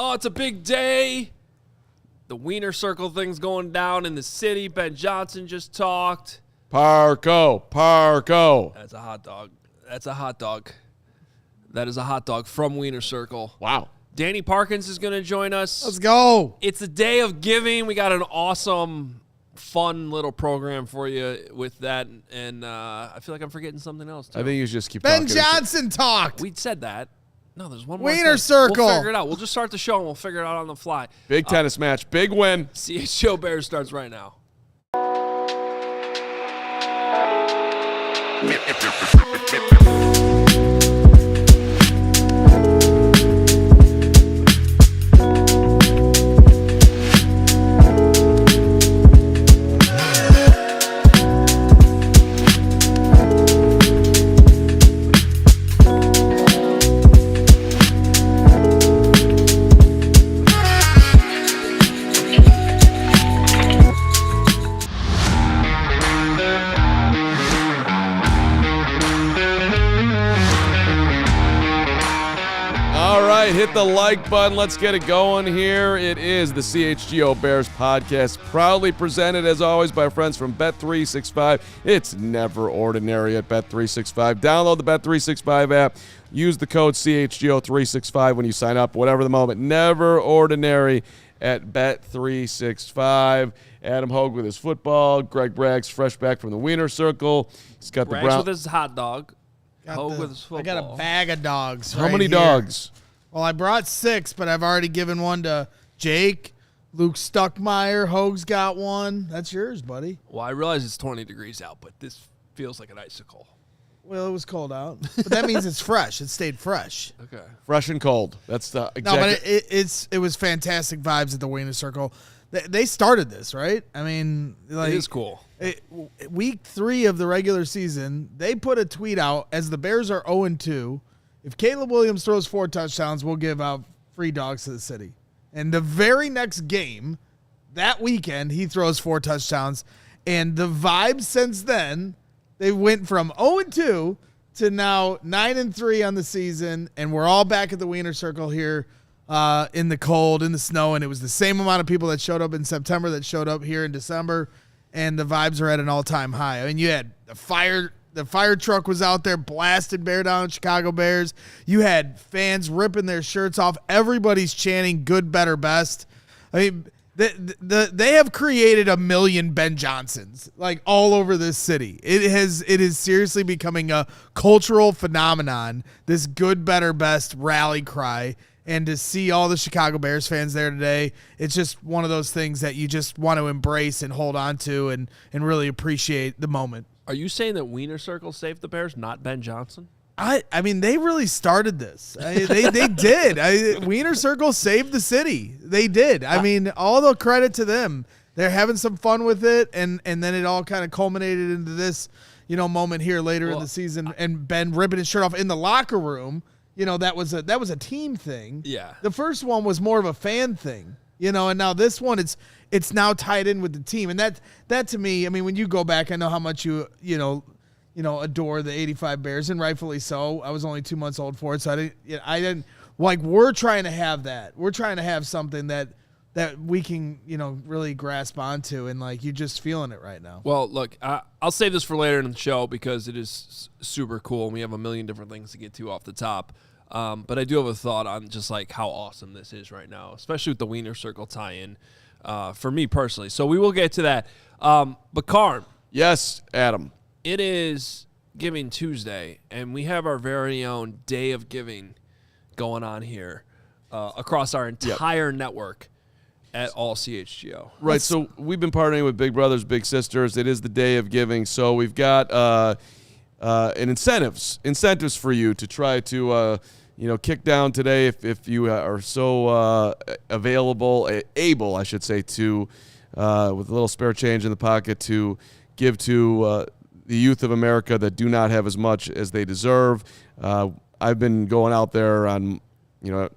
Oh, it's a big day. The Wiener Circle thing's going down in the city. Ben Johnson just talked. Parco. That's a hot dog. That is a hot dog from Wiener Circle. Wow. Danny Parkins is going to join us. Let's go. It's a day of giving. We got an awesome, fun little program for you with that. And I feel like I'm forgetting something else, too. I think you should just keep Ben talking. Johnson talked. We said that. No, there's one more Wiener thing. Circle. We'll figure it out. We'll just start the show, and we'll figure it out on the fly. Big tennis match. Big win. CHGO Bears starts right now. Hit the like button. Let's get it going here. It is the CHGO Bears podcast, proudly presented, as always, by our friends from Bet365. It's never ordinary at Bet365. Download the Bet365 app. Use the code CHGO365 when you sign up, whatever the moment. Never ordinary at Bet365. Adam Hogue with his football. Greg Braggs, fresh back from the Wiener Circle. He's got Braggs the brown. with his hot dog. Hogue with his football. I got a bag of dogs. How many dogs? Well, I brought 6, but I've already given one to Jake. Luke Stuckmeyer. Hogue's got one. That's yours, buddy. Well, I realize it's 20 degrees out, but this feels like an icicle. Well, it was cold out. But that means it's fresh. It stayed fresh. Okay. Fresh and cold. That's the exact. No, but it was fantastic vibes at the Wiener Circle. They started this, right? I mean, like, it is cool. Week 3 of the regular season, they put a tweet out as the Bears are 0-2. If Caleb Williams throws 4 touchdowns, we'll give out free dogs to the city. And the very next game, that weekend, he throws 4 touchdowns. And the vibes since then, they went from 0-2 to now 9-3 on the season. And we're all back at the Wiener Circle here in the cold, in the snow. And it was the same amount of people that showed up in September that showed up here in December. And the vibes are at an all-time high. I mean, you had the fire truck was out there blasting Bear Down Chicago Bears. You had fans ripping their shirts off. Everybody's chanting good, better, best. I mean, they have created a million Ben Johnsons like all over this city. It is seriously becoming a cultural phenomenon, this good, better, best rally cry. And to see all the Chicago Bears fans there today, it's just one of those things that you just want to embrace and hold on to and really appreciate the moment. Are you saying that Wiener Circle saved the Bears, not Ben Johnson? I mean, they really started this. They did. Wiener Circle saved the city. They did. I mean, all the credit to them. They're having some fun with it, and then it all kind of culminated into this, moment here later in the season. And Ben ripping his shirt off in the locker room. That was a team thing. Yeah. The first one was more of a fan thing. And now this one, it's now tied in with the team, and that to me, I mean, when you go back, I know how much you adore the '85 Bears, and rightfully so. I was only 2 months old for it, so I didn't like. We're trying to have that. We're trying to have something that we can really grasp onto, and like you're just feeling it right now. Well, look, I'll save this for later in the show because it is super cool, and we have a million different things to get to off the top. But I do have a thought on just like how awesome this is right now, especially with the Wiener Circle tie-in for me personally. So we will get to that. But Carm. Yes, Adam. It is Giving Tuesday, and we have our very own Day of Giving going on here across our entire network at all CHGO. Right, so we've been partnering with Big Brothers Big Sisters. It is the Day of Giving, so we've got incentives for you to try to kick down today if you are so able, I should say, to with a little spare change in the pocket to give to the youth of America that do not have as much as they deserve. I've been going out there on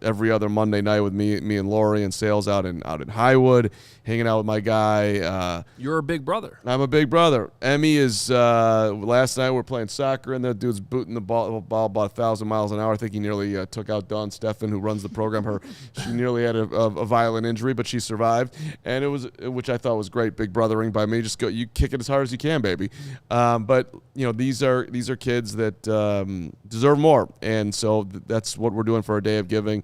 every other Monday night with me and Lori and Sales out in Highwood, hanging out with my guy. You're a big brother. I'm a big brother. Emmy is, last night we were playing soccer, and that dude's booting the ball about 1,000 miles an hour. I think he nearly took out Dawn Steffen, who runs the program. She nearly had a violent injury, but she survived, and which I thought was great, big brothering by me. Just go, you kick it as hard as you can, baby. But these are kids that deserve more, and so that's what we're doing for our Day of Giving,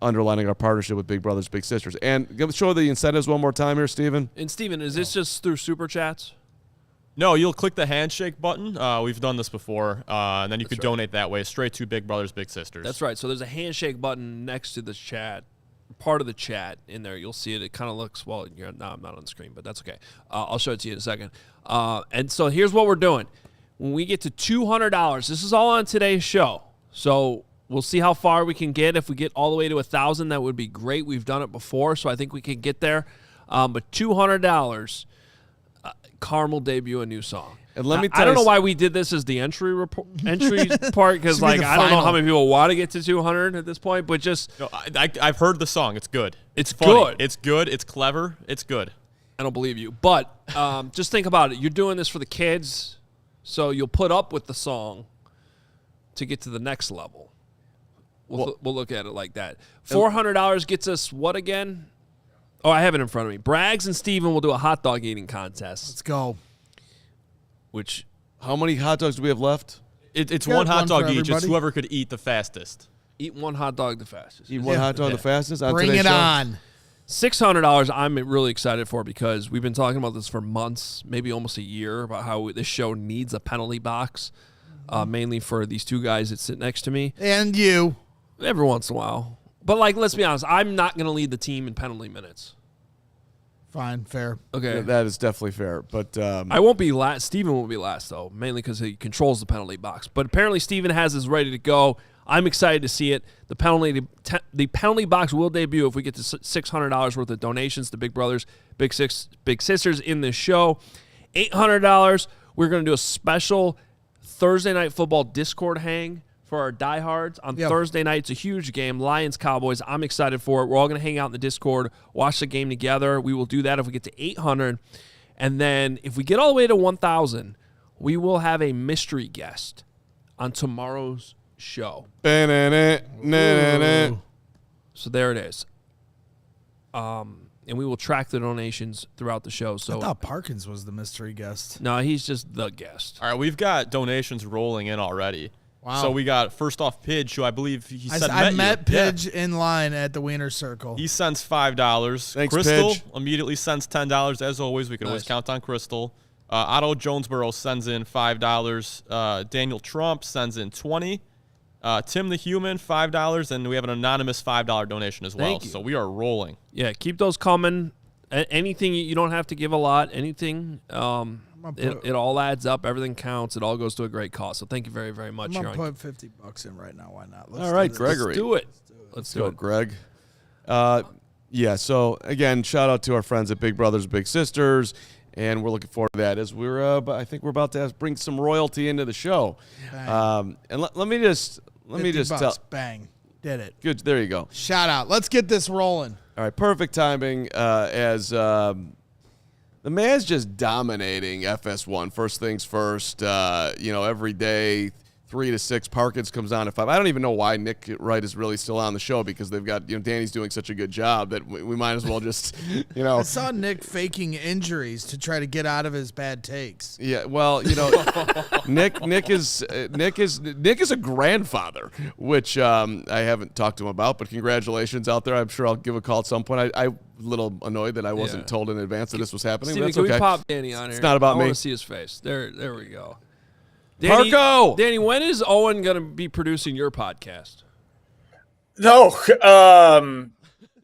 underlining our partnership with Big Brothers Big Sisters. And show the incentives one more time here, Steven. And Steven, is this just through Super Chats? No, you'll click the handshake button. We've done this before, and then you could donate that way straight to Big Brothers Big Sisters. That's right. So there's a handshake button next to the chat, part of the chat in there. You'll see it. It kind of looks, well, I'm not on the screen, but that's okay. I'll show it to you in a second. And so here's what we're doing. When we get to $200, this is all on today's show. So we'll see how far we can get. If we get all the way to 1,000, that would be great. We've done it before, so I think we can get there. But $200, Carm will debut a new song. And let me tell I don't you know why we did this as the entry part, because Should be the I don't know how final. many people want to get to 200 at this point, but just No, I've heard the song. It's good. It's funny. good. It's good. It's clever. It's good. I don't believe you. But just think about it. You're doing this for the kids, so you'll put up with the song to get to the next level. We'll look at it like that. $400 gets us what again? Oh, I have it in front of me. Braggs and Steven will do a hot dog eating contest. Let's go. Which, how many hot dogs do we have left? It's Got one hot one dog for each. It's everybody. whoever could eat the fastest. eat one hot dog the fastest. Eat one hot dog the fastest on Bring today's it show? on. $600 I'm really excited for, because we've been talking about this for months, maybe almost a year, about how this show needs a penalty box, mainly for these two guys that sit next to me. And you. Every once in a while. But, let's be honest, I'm not going to lead the team in penalty minutes. Fine, fair. Okay. Yeah, that is definitely fair. But I won't be last. Steven won't be last, though, mainly because he controls the penalty box. But apparently Steven has his ready to go. I'm excited to see it. The penalty box will debut if we get to $600 worth of donations to Big Brothers, Big Sisters in this show. $800, we're going to do a special Thursday Night Football Discord hang for our diehards on Thursday night. It's a huge game, Lions-Cowboys. I'm excited for it. We're all going to hang out in the Discord, watch the game together. We will do that if we get to 800. And then if we get all the way to 1,000, we will have a mystery guest on tomorrow's show. Ooh. So there it is. And we will track the donations throughout the show. So I thought Parkins was the mystery guest. no, he's just the guest. All right, we've got donations rolling in already. Wow. So we got, first off, Pidge, who I believe he said I met met you. Yeah. Pidge in line at the Wiener Circle. He sends $5. Thanks, Crystal Pidge. immediately sends $10. As always, we can always Nice. count on Crystal. Otto Jonesboro sends in $5. Daniel Trump sends in $20. Tim the Human, $5. And we have an anonymous $5 donation as well. Thank you. So we are rolling. Yeah, keep those coming. Anything, you don't have to give a lot. Anything, it all adds up. Everything counts. It all goes to a great cause. So thank you very, very much. I'm going to Sharon. put $50 in right now. Why not? All right, do this. Gregory. Let's do it. Let's go, Greg. Yeah, so again, shout out to our friends at Big Brothers Big Sisters, and we're looking forward to that as I think we're about to bring some royalty into the show. Bang. And let me just $50. tell. Bang. Did it. Good, there you go. Shout out. Let's get this rolling. All right, perfect timing as the man's just dominating FS1. First things first, every day, 3 to 6. Parkins comes on at 5. I don't even know why Nick Wright is really still on the show, because they've got, Danny's doing such a good job that we might as well just, I saw Nick faking injuries to try to get out of his bad takes. Yeah, well, Nick is a grandfather, which I haven't talked to him about, but congratulations out there. I'm sure I'll give a call at some point. I'm a little annoyed that I wasn't told in advance that this was happening. Steven, But can that's okay. we pop Danny on here? It's not about I me. want to see his face. There we go. Danny, Marco! Danny, when is Owen going to be producing your podcast? No,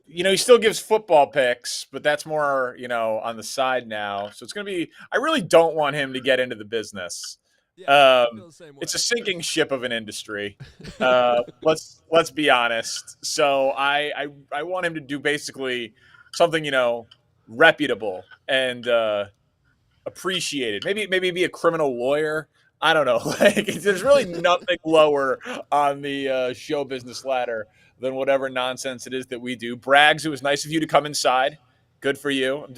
he still gives football picks, but that's more, on the side now. So it's going to be, I really don't want him to get into the business. I feel the same way. It's a sinking ship of an industry. Let's be honest. So I want him to do basically something, reputable and appreciated. Maybe be a criminal lawyer. I don't know. Like, there's really nothing lower on the show business ladder than whatever nonsense it is that we do. Braggs, it was nice of you to come inside. Good for you. I'm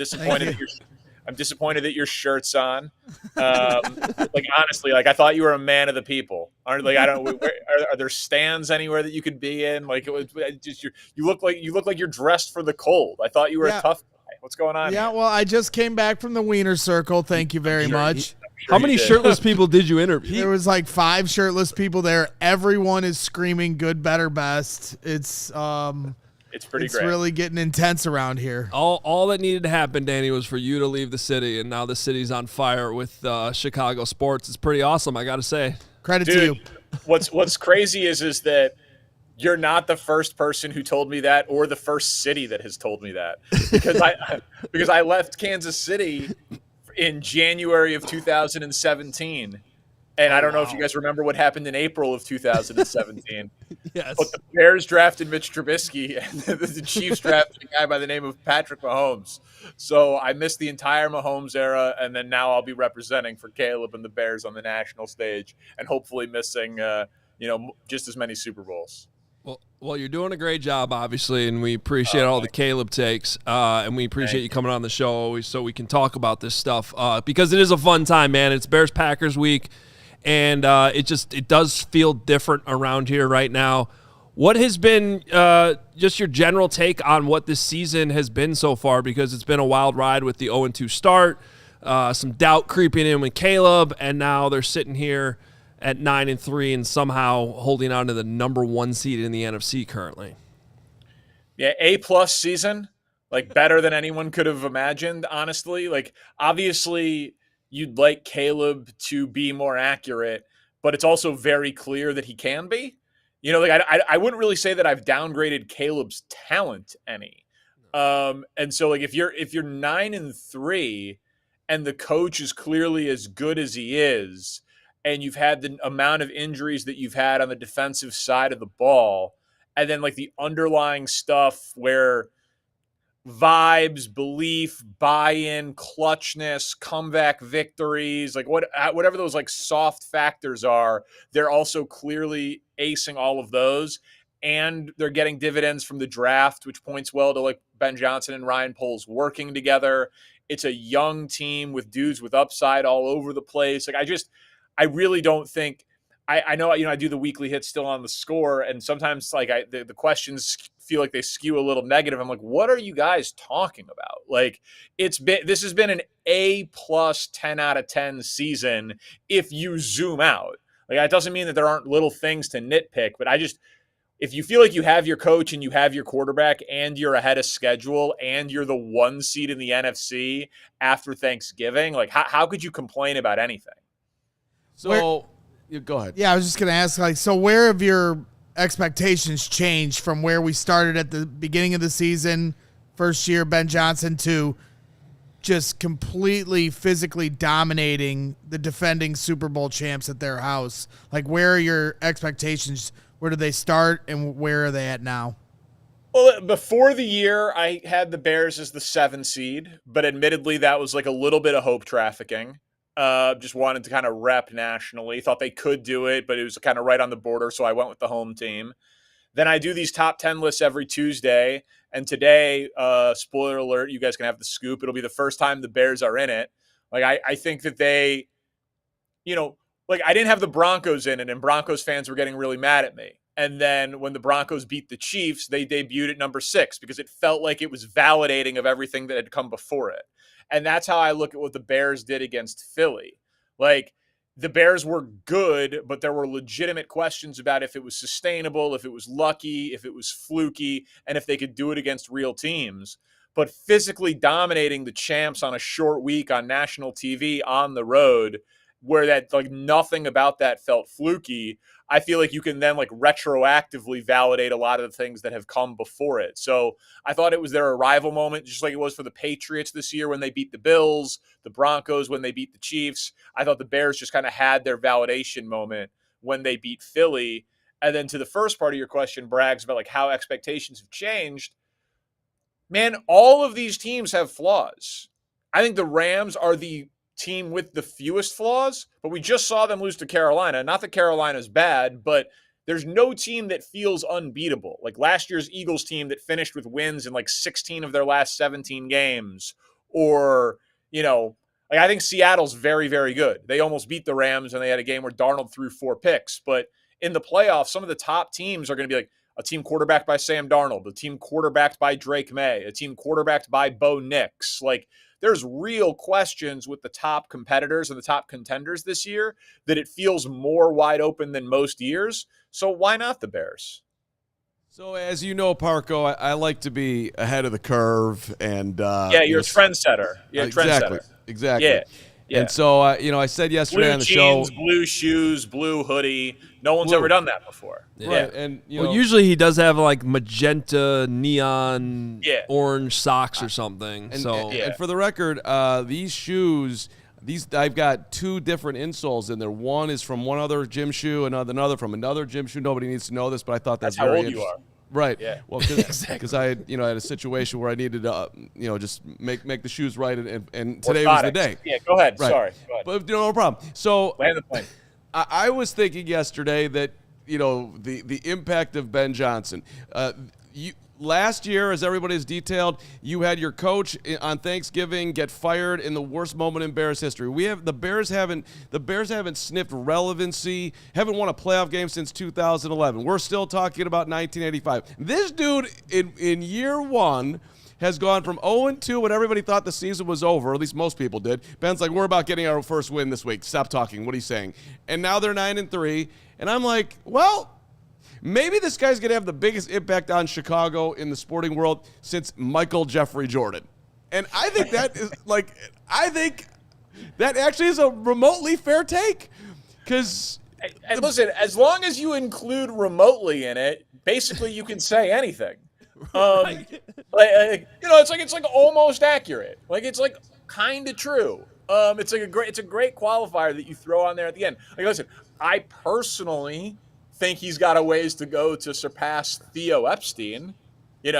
disappointed that your shirt's on. Like, honestly, like, I thought you were a man of the people. Aren't like I don't. Are there stands anywhere that you could be in? Like, it was just you look like you're dressed for the cold. I thought you were a tough guy. What's going on? Yeah, here? well, I just came back from the Wiener Circle. Thank you very much. How many shirtless people did you interview? There was like 5 shirtless people there. Everyone is screaming good, better, best. It's pretty it's great. really getting intense around here. All that needed to happen, Danny, was for you to leave the city, and now the city's on fire with Chicago sports. It's pretty awesome, I got to say. Credit to you. What's crazy is that you're not the first person who told me that, or the first city that has told me that, because I left Kansas City in January of 2017. And I don't know if you guys remember what happened in April of 2017. Yes. But the Bears drafted Mitch Trubisky, and the Chiefs drafted a guy by the name of Patrick Mahomes. So I missed the entire Mahomes era, and then now I'll be representing for Caleb and the Bears on the national stage, and hopefully missing, just as many Super Bowls. Well, you're doing a great job, obviously, and we appreciate all the Caleb takes, and we appreciate you coming on the show always so we can talk about this stuff because it is a fun time, man. It's Bears-Packers week. And it does feel different around here right now. What has been just your general take on what this season has been so far? Because it's been a wild ride with the 0-2 start, some doubt creeping in with Caleb, and now they're sitting here at 9-3 and somehow holding on to the number 1 seed in the NFC currently. Yeah, A+ season, like better than anyone could have imagined, honestly. Like, obviously – you'd like Caleb to be more accurate, but it's also very clear that he can be. You know, like I wouldn't really say that I've downgraded Caleb's talent any. And so like if you're 9-3 and the coach is clearly as good as he is, and you've had the amount of injuries that you've had on the defensive side of the ball, and then like the underlying stuff where vibes, belief, buy-in, clutchness, comeback victories, like whatever those like soft factors are, they're also clearly acing all of those, and they're getting dividends from the draft, which points well to like Ben Johnson and Ryan Poles working together. It's a young team with dudes with upside all over the place. Like I really don't think I know, I do the weekly hits still on the score, and sometimes like the questions feel like they skew a little negative. I'm like, what are you guys talking about? Like, this has been an A+ 10 out of 10 season if you zoom out. Like, that doesn't mean that there aren't little things to nitpick, but if you feel like you have your coach and you have your quarterback and you're ahead of schedule and you're the 1 seed in the NFC after Thanksgiving, like how could you complain about anything? So go ahead. Yeah, I was just going to ask, like, so where have your expectations changed from where we started at the beginning of the season, first year Ben Johnson, to just completely physically dominating the defending Super Bowl champs at their house? Like, where are your expectations? Where do they start and where are they at now? Well, before the year, I had the Bears as the 7 seed, but admittedly that was like a little bit of hope trafficking. Just wanted to kind of rep nationally. Thought they could do it, but it was kind of right on the border, so I went with the home team. Then I do these top 10 lists every Tuesday, and today, spoiler alert, you guys can have the scoop. It'll be the first time the Bears are in it. Like, I think that they, like I didn't have the Broncos in it, and Broncos fans were getting really mad at me. And then when the Broncos beat the Chiefs, they debuted at number 6 because it felt like it was validating of everything that had come before it. And that's how I look at what the Bears did against Philly. Like, the Bears were good, but there were legitimate questions about if it was sustainable, if it was lucky, if it was fluky, and if they could do it against real teams. But physically dominating the champs on a short week on national TV on the road, where that like nothing about that felt fluky, I feel like you can then like retroactively validate a lot of the things that have come before it. So I thought it was their arrival moment, just like it was for the Patriots this year when they beat the Bills, the Broncos when they beat the Chiefs. I thought the Bears just kind of had their validation moment when they beat Philly. And then to the first part of your question, Braggs, about like how expectations have changed. Man, all of these teams have flaws. I think the Rams are the team with the fewest flaws, but we just saw them lose to Carolina. Not that Carolina's bad, but there's no team that feels unbeatable. Like last year's Eagles team that finished with wins in like 16 of their last 17 games. Or, like I think Seattle's very, very good. They almost beat the Rams, and they had a game where Darnold threw 4 picks. But in the playoffs, some of the top teams are going to be like a team quarterbacked by Sam Darnold, a team quarterbacked by Drake May, a team quarterbacked by Bo Nix. Like, there's real questions with the top competitors and the top contenders this year that it feels more wide open than most years. So why not the Bears? So as you know, Parco, I like to be ahead of the curve, and you're a trendsetter. You're a trendsetter. Exactly. Yeah. And so I said yesterday on the jeans, show, blue shoes, blue hoodie. No one's ever done that before. Yeah. right? And usually he does have like magenta, neon, orange socks or something. And for the record, these shoes. I've got 2 different insoles in there. One is from one other gym shoe, another from another gym shoe. Nobody needs to know this, but I thought that's how very old interesting. you are. Right. Yeah. Well, because I had a situation where I needed to just make the shoes right, and today was the day. Yeah. Go ahead. Right. Sorry. Go ahead. But no problem. So Land the plane. I was thinking yesterday that the impact of Ben Johnson. Last year, as everybody's detailed, you had your coach on Thanksgiving get fired in the worst moment in Bears history. The Bears haven't sniffed relevancy, haven't won a playoff game since 2011. We're still talking about 1985. This dude in year 1 has gone from 0-2 when everybody thought the season was over, or at least most people did. Ben's like, we're about getting our first win this week. Stop talking. What are you saying? And now they're 9-3, and I'm like, well, maybe this guy's going to have the biggest impact on Chicago in the sporting world since Michael Jeffrey Jordan. And I think that is that actually is a remotely fair take. Because and listen, as long as you include remotely in it, basically you can say anything. It's like almost accurate. Like it's like kind of true. It's a great qualifier that you throw on there at the end. Like, listen, I personally think he's got a ways to go to surpass Theo Epstein. It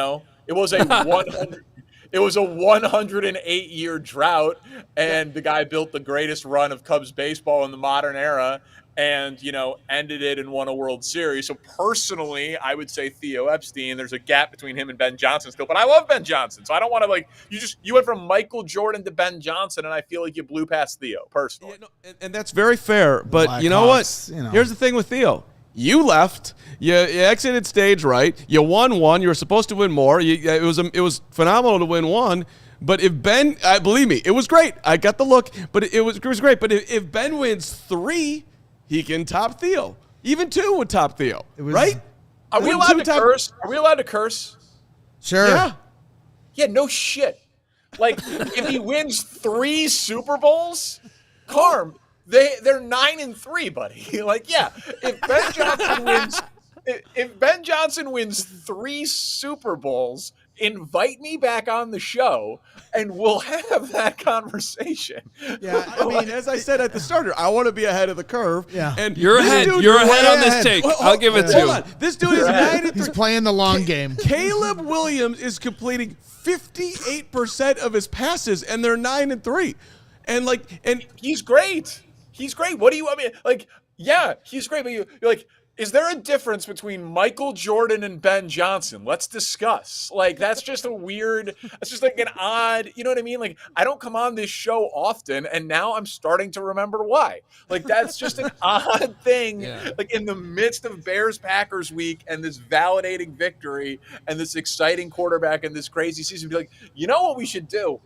was a 108-year drought, and the guy built the greatest run of Cubs baseball in the modern era, and ended it and won a World Series. So personally, I would say Theo Epstein. There's a gap between him and Ben Johnson still, but I love Ben Johnson, so I don't want to you went from Michael Jordan to Ben Johnson, and I feel like you blew past Theo personally. And that's very fair. But Black you know Hawks, what? Here's the thing with Theo. You left. You exited stage right. You won 1. You were supposed to win more. It was phenomenal to win 1. But if Ben, believe me, it was great. I got the look, but it was great. But if Ben wins 3, he can top Theo. Even 2 would top Theo. Right? Are we allowed to curse? Are we allowed to curse? Sure. Yeah. Yeah. No shit. Like if he wins 3 Super Bowls, Carm. They're 9-3, buddy. Like, yeah, if Ben Johnson wins 3 Super Bowls, invite me back on the show, and we'll have that conversation. Yeah, I mean, as I said at the starter, I want to be ahead of the curve. Yeah, and you're ahead. You're ahead on this take. I'll give it to you. Hold on, this dude is 9-3. He's playing the long game. Caleb Williams is completing 58% of his passes, and they're 9-3, and he's great. He's great. What do you? I mean, like, yeah, he's great. But you're like, is there a difference between Michael Jordan and Ben Johnson? Let's discuss. Like, that's just like an odd, you know what I mean? Like, I don't come on this show often, and now I'm starting to remember why. Like, that's just an odd thing. Yeah. Like, in the midst of Bears-Packers week and this validating victory and this exciting quarterback and this crazy season, be like, you know what we should do?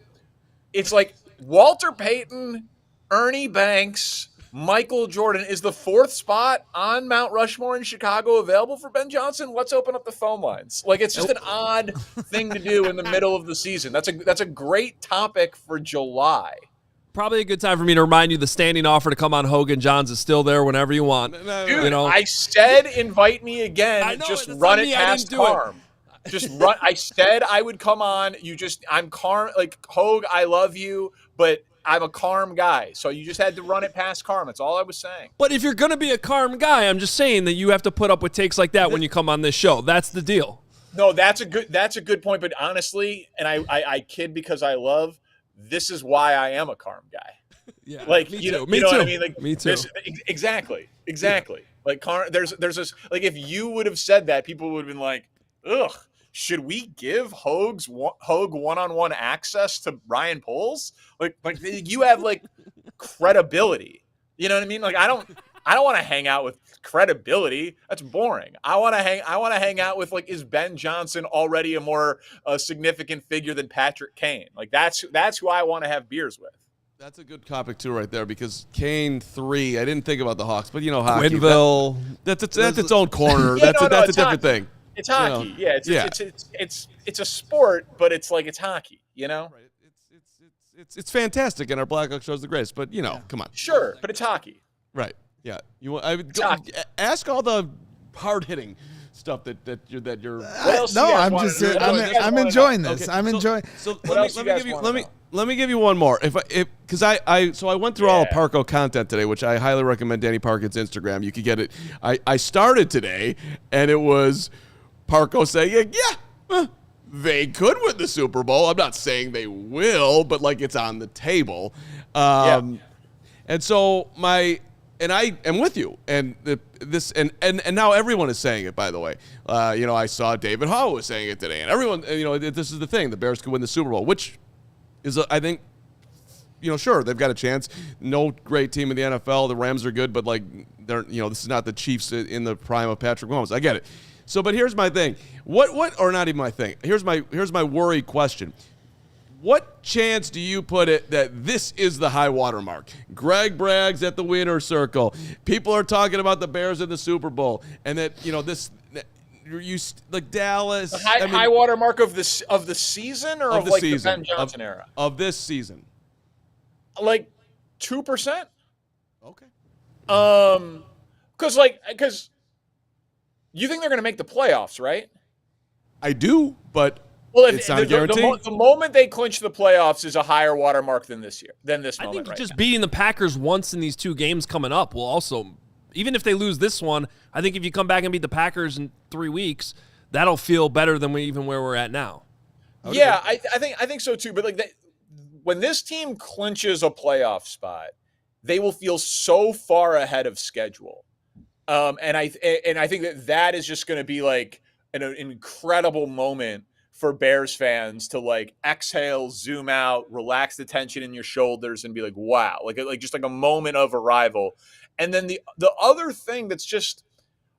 It's like Walter Payton, Ernie Banks, Michael Jordan. Is the 4th spot on Mount Rushmore in Chicago available for Ben Johnson? Let's open up the phone lines. Like, it's just an odd thing to do in the middle of the season. That's a great topic for July. Probably a good time for me to remind you the standing offer to come on Hogan Johns is still there whenever you want. Dude, I said invite me again. Just run it past Carm. Just run. I said I would come on. I'm Carm. Like, Hogue, I love you, but I'm a Carm guy, so you just had to run it past Carm. That's all I was saying. But if you're going to be a Carm guy, I'm just saying that you have to put up with takes like that when you come on this show. That's the deal. No, that's a good point. But honestly, and I kid because I love, this is why I am a Carm guy. Yeah, Like me you too. know, Me you know too. what I mean? Like Me too. exactly. Like there's this like if you would have said that, people would have been like, ugh. Should we give Hogue one-on-one access to Ryan Poles? Like you have like credibility. You know what I mean? Like I don't want to hang out with credibility. That's boring. I want to hang out with like, is Ben Johnson already a more significant figure than Patrick Kane? Like that's who I want to have beers with. That's a good topic too, right there, because Kane 3. I didn't think about the Hawks, but hockey. Quinville. That's its own corner. Yeah, that's no, a it's different hockey. thing. It's hockey. You know, It's a sport, but it's like it's hockey. You know. Right. It's fantastic, and our Blackhawks show is the greatest. But come on. Sure, but it's hockey. Right. Yeah. hockey. Ask all the hard hitting stuff that you're. What else No, you guys I'm wanna just. know? What else you guys I'm wanna enjoying know? this. I'm enjoying. So What else you guys wanna know? let me give you one more. Because I went through all of Yeah. Parco content today, which I highly recommend Danny Parkin's Instagram. You could get it. I started today, and it was Parco saying, they could win the Super Bowl. I'm not saying they will, but like it's on the table. And so I am with you, and and now everyone is saying it. By the way, I saw David Howe was saying it today, and everyone, this is the thing: the Bears could win the Super Bowl, which is, I think, sure, they've got a chance. No great team in the NFL. The Rams are good, but like they're, this is not the Chiefs in the prime of Patrick Mahomes. I get it. So, but here's my thing. Or not even my thing. Here's my worry question. What chance do you put it that this is the high water mark? Greg brags at the winner's circle. People are talking about the Bears in the Super Bowl, and that like Dallas. The high water mark of the season or of the like season, the Ben Johnson era of this season. Like 2%. Okay. Because you think they're going to make the playoffs, right? I do, but it's not a guarantee. The moment they clinch the playoffs is a higher watermark than this year, I think just beating the Packers once in these two games coming up will also, even if they lose this one, I think if you come back and beat the Packers in 3 weeks, that'll feel better than where we're at now. Yeah, I think so too. But like when this team clinches a playoff spot, they will feel so far ahead of schedule. And I think that is just going to be like an incredible moment for Bears fans to like exhale, zoom out, relax the tension in your shoulders, and be like, wow, like just like a moment of arrival. And then the other thing that's just,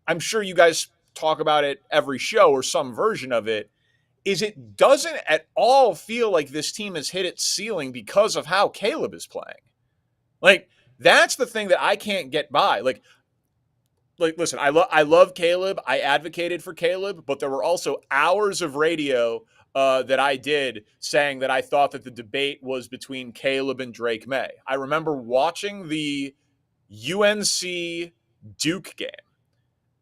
I'm sure you guys talk about it every show or some version of it, is it doesn't at all feel like this team has hit its ceiling because of how Caleb is playing. Like that's the thing that I can't get by. Like listen, I love Caleb. I advocated for Caleb, but there were also hours of radio that I did saying that I thought that the debate was between Caleb and Drake May. I remember watching the UNC Duke game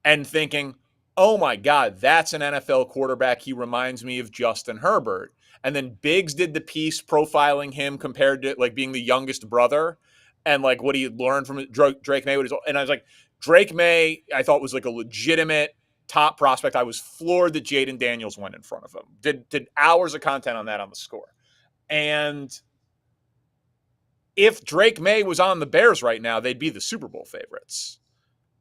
and thinking, oh my God, that's an NFL quarterback. He reminds me of Justin Herbert. And then Biggs did the piece profiling him compared to like being the youngest brother and like what he had learned from Drake May. And I was like, Drake May, I thought was like a legitimate top prospect. I was floored that Jaden Daniels went in front of him. Did hours of content on that on the Score. And if Drake May was on the Bears right now, they'd be the Super Bowl favorites.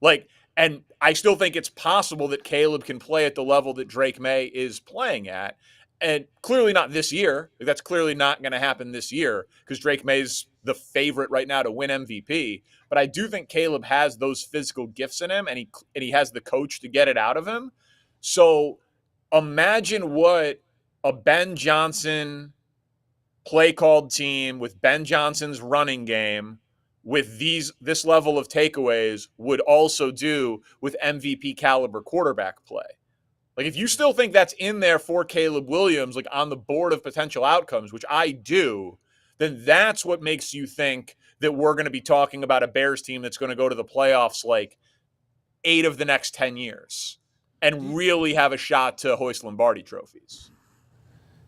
Like, and I still think it's possible that Caleb can play at the level that Drake May is playing at. And clearly not this year. Like, that's clearly not going to happen this year because Drake May's the favorite right now to win MVP. But I do think Caleb has those physical gifts in him, and he has the coach to get it out of him. So imagine what a Ben Johnson play called team with Ben Johnson's running game with this level of takeaways would also do with MVP caliber quarterback play. Like, if you still think that's in there for Caleb Williams, like on the board of potential outcomes, which I do, then that's what makes you think that we're going to be talking about a Bears team that's going to go to the playoffs like 8 of the next 10 years and really have a shot to hoist Lombardi trophies.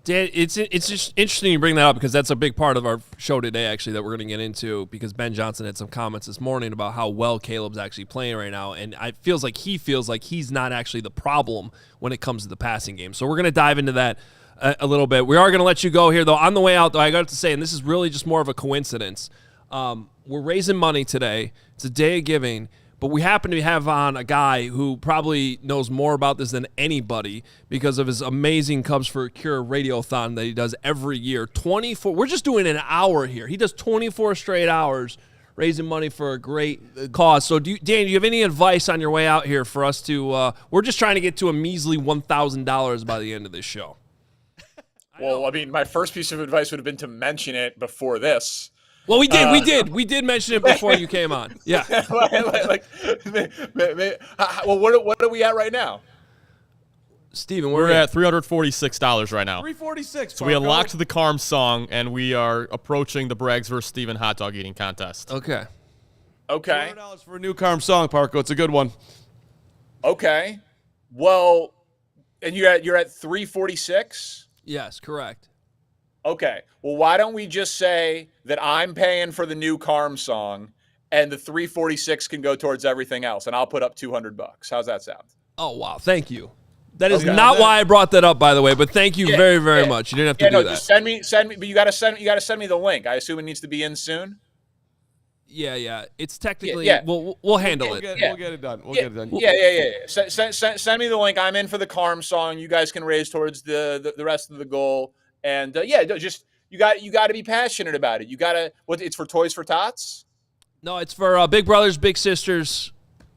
Dan, it's just interesting you bring that up because that's a big part of our show today, actually, that we're going to get into because Ben Johnson had some comments this morning about how well Caleb's actually playing right now, and it feels like he's not actually the problem when it comes to the passing game. So we're going to dive into that a little bit. We are going to let you go here, though. On the way out, though, I got to say, and this is really just more of a coincidence, We're raising money today. It's a day of giving, but we happen to have on a guy who probably knows more about this than anybody because of his amazing Cubs for a Cure radiothon that he does every year. 24. We're just doing an hour here. He does 24 straight hours raising money for a great cause. So, Dan, do you have any advice on your way out here for us to we're just trying to get to a measly $1,000 by the end of this show. Well, I mean, my first piece of advice would have been to mention it before this. Well, we did mention it before you came on. Yeah. Well, what are we at right now? Steven, We're at $346 right now. $346. So we unlocked the Carm song, and we are approaching the Braggs versus Steven hot dog eating contest. Okay. Okay. $200 for a new Carm song, Parco. It's a good one. Okay. Well, and you're at 346? Yes, correct. Okay. Well, why don't we just say that I'm paying for the new Carm song and the 346 can go towards everything else, and I'll put up $200. How's that sound? Oh, wow. Thank you. That is Okay. not why I brought that up, by the way, but thank you very, very much. You didn't have to do that. Just send me, but you gotta send me the link. I assume it needs to be in soon. Yeah. It's technically Yeah. we'll handle it. We'll get it done. We'll get it done. Yeah. Send me the link. I'm in for the Carm song. You guys can raise towards the rest of the goal. And just you got to be passionate about it. You got to. It's for Toys for Tots? No, it's for Big Brothers Big Sisters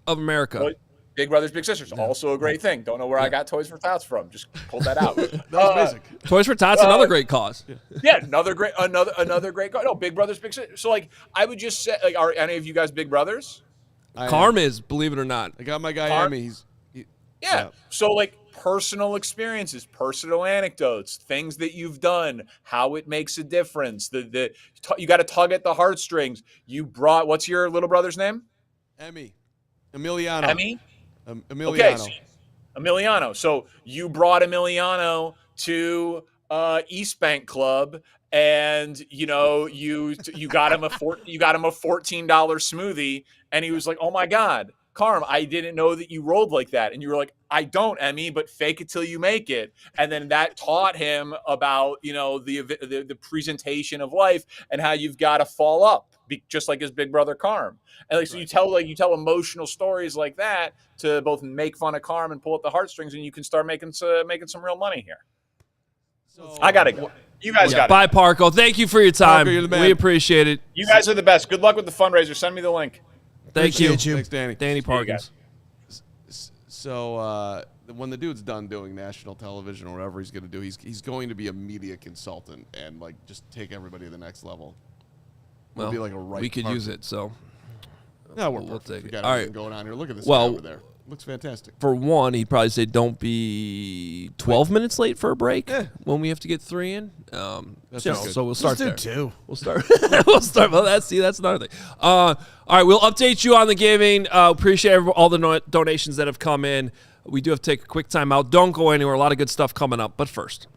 of America. Big Brothers Big Sisters, also a great thing. Don't know where I got Toys for Tots from. Just pulled that out. That was basic. Toys for Tots, another great cause. Yeah, another great cause. No, Big Brothers Big Sisters. So I would just say, are any of you guys Big Brothers? Carm is, believe it or not. I got my guy Carm? Emmy. Yeah. So personal experiences, personal anecdotes, things that you've done, how it makes a difference. You got to tug at the heartstrings. You brought, what's your little brother's name? Emiliano. Emiliano. Okay, so Emiliano. So you brought Emiliano to East Bank Club, and you got him a $14 smoothie, and he was like, "Oh my God, Carm, I didn't know that you rolled like that." And you were like, "I don't, Emmy, but fake it till you make it." And then that taught him about the presentation of life and how you've got to fall up, just like his big brother Carm. And so you tell emotional stories like that to both make fun of Carm and pull at the heartstrings, and you can start making some real money here. So I gotta go. You guys got it. Bye, Parco. Thank you for your time. Parco, you're the man. We appreciate it. You guys are the best. Good luck with the fundraiser. Send me the link. Thank you. Thanks, Danny. Danny Parkins. So when the dude's done doing national television or whatever he's going to do, he's going to be a media consultant and just take everybody to the next level. Well, be like a right we could partner. use it, so No, we'll take take it. We got All everything right. going on here. Look at this Well, guy over there. Looks fantastic. for one, he'd probably say don't be 12 minutes late for a break when we have to get 3 in. That's So good. we'll start Let's do there. 2. We'll start. Well, that's another thing. All right, we'll update you on the giving. Appreciate all the donations that have come in. We do have to take a quick time out. Don't go anywhere. A lot of good stuff coming up. But first,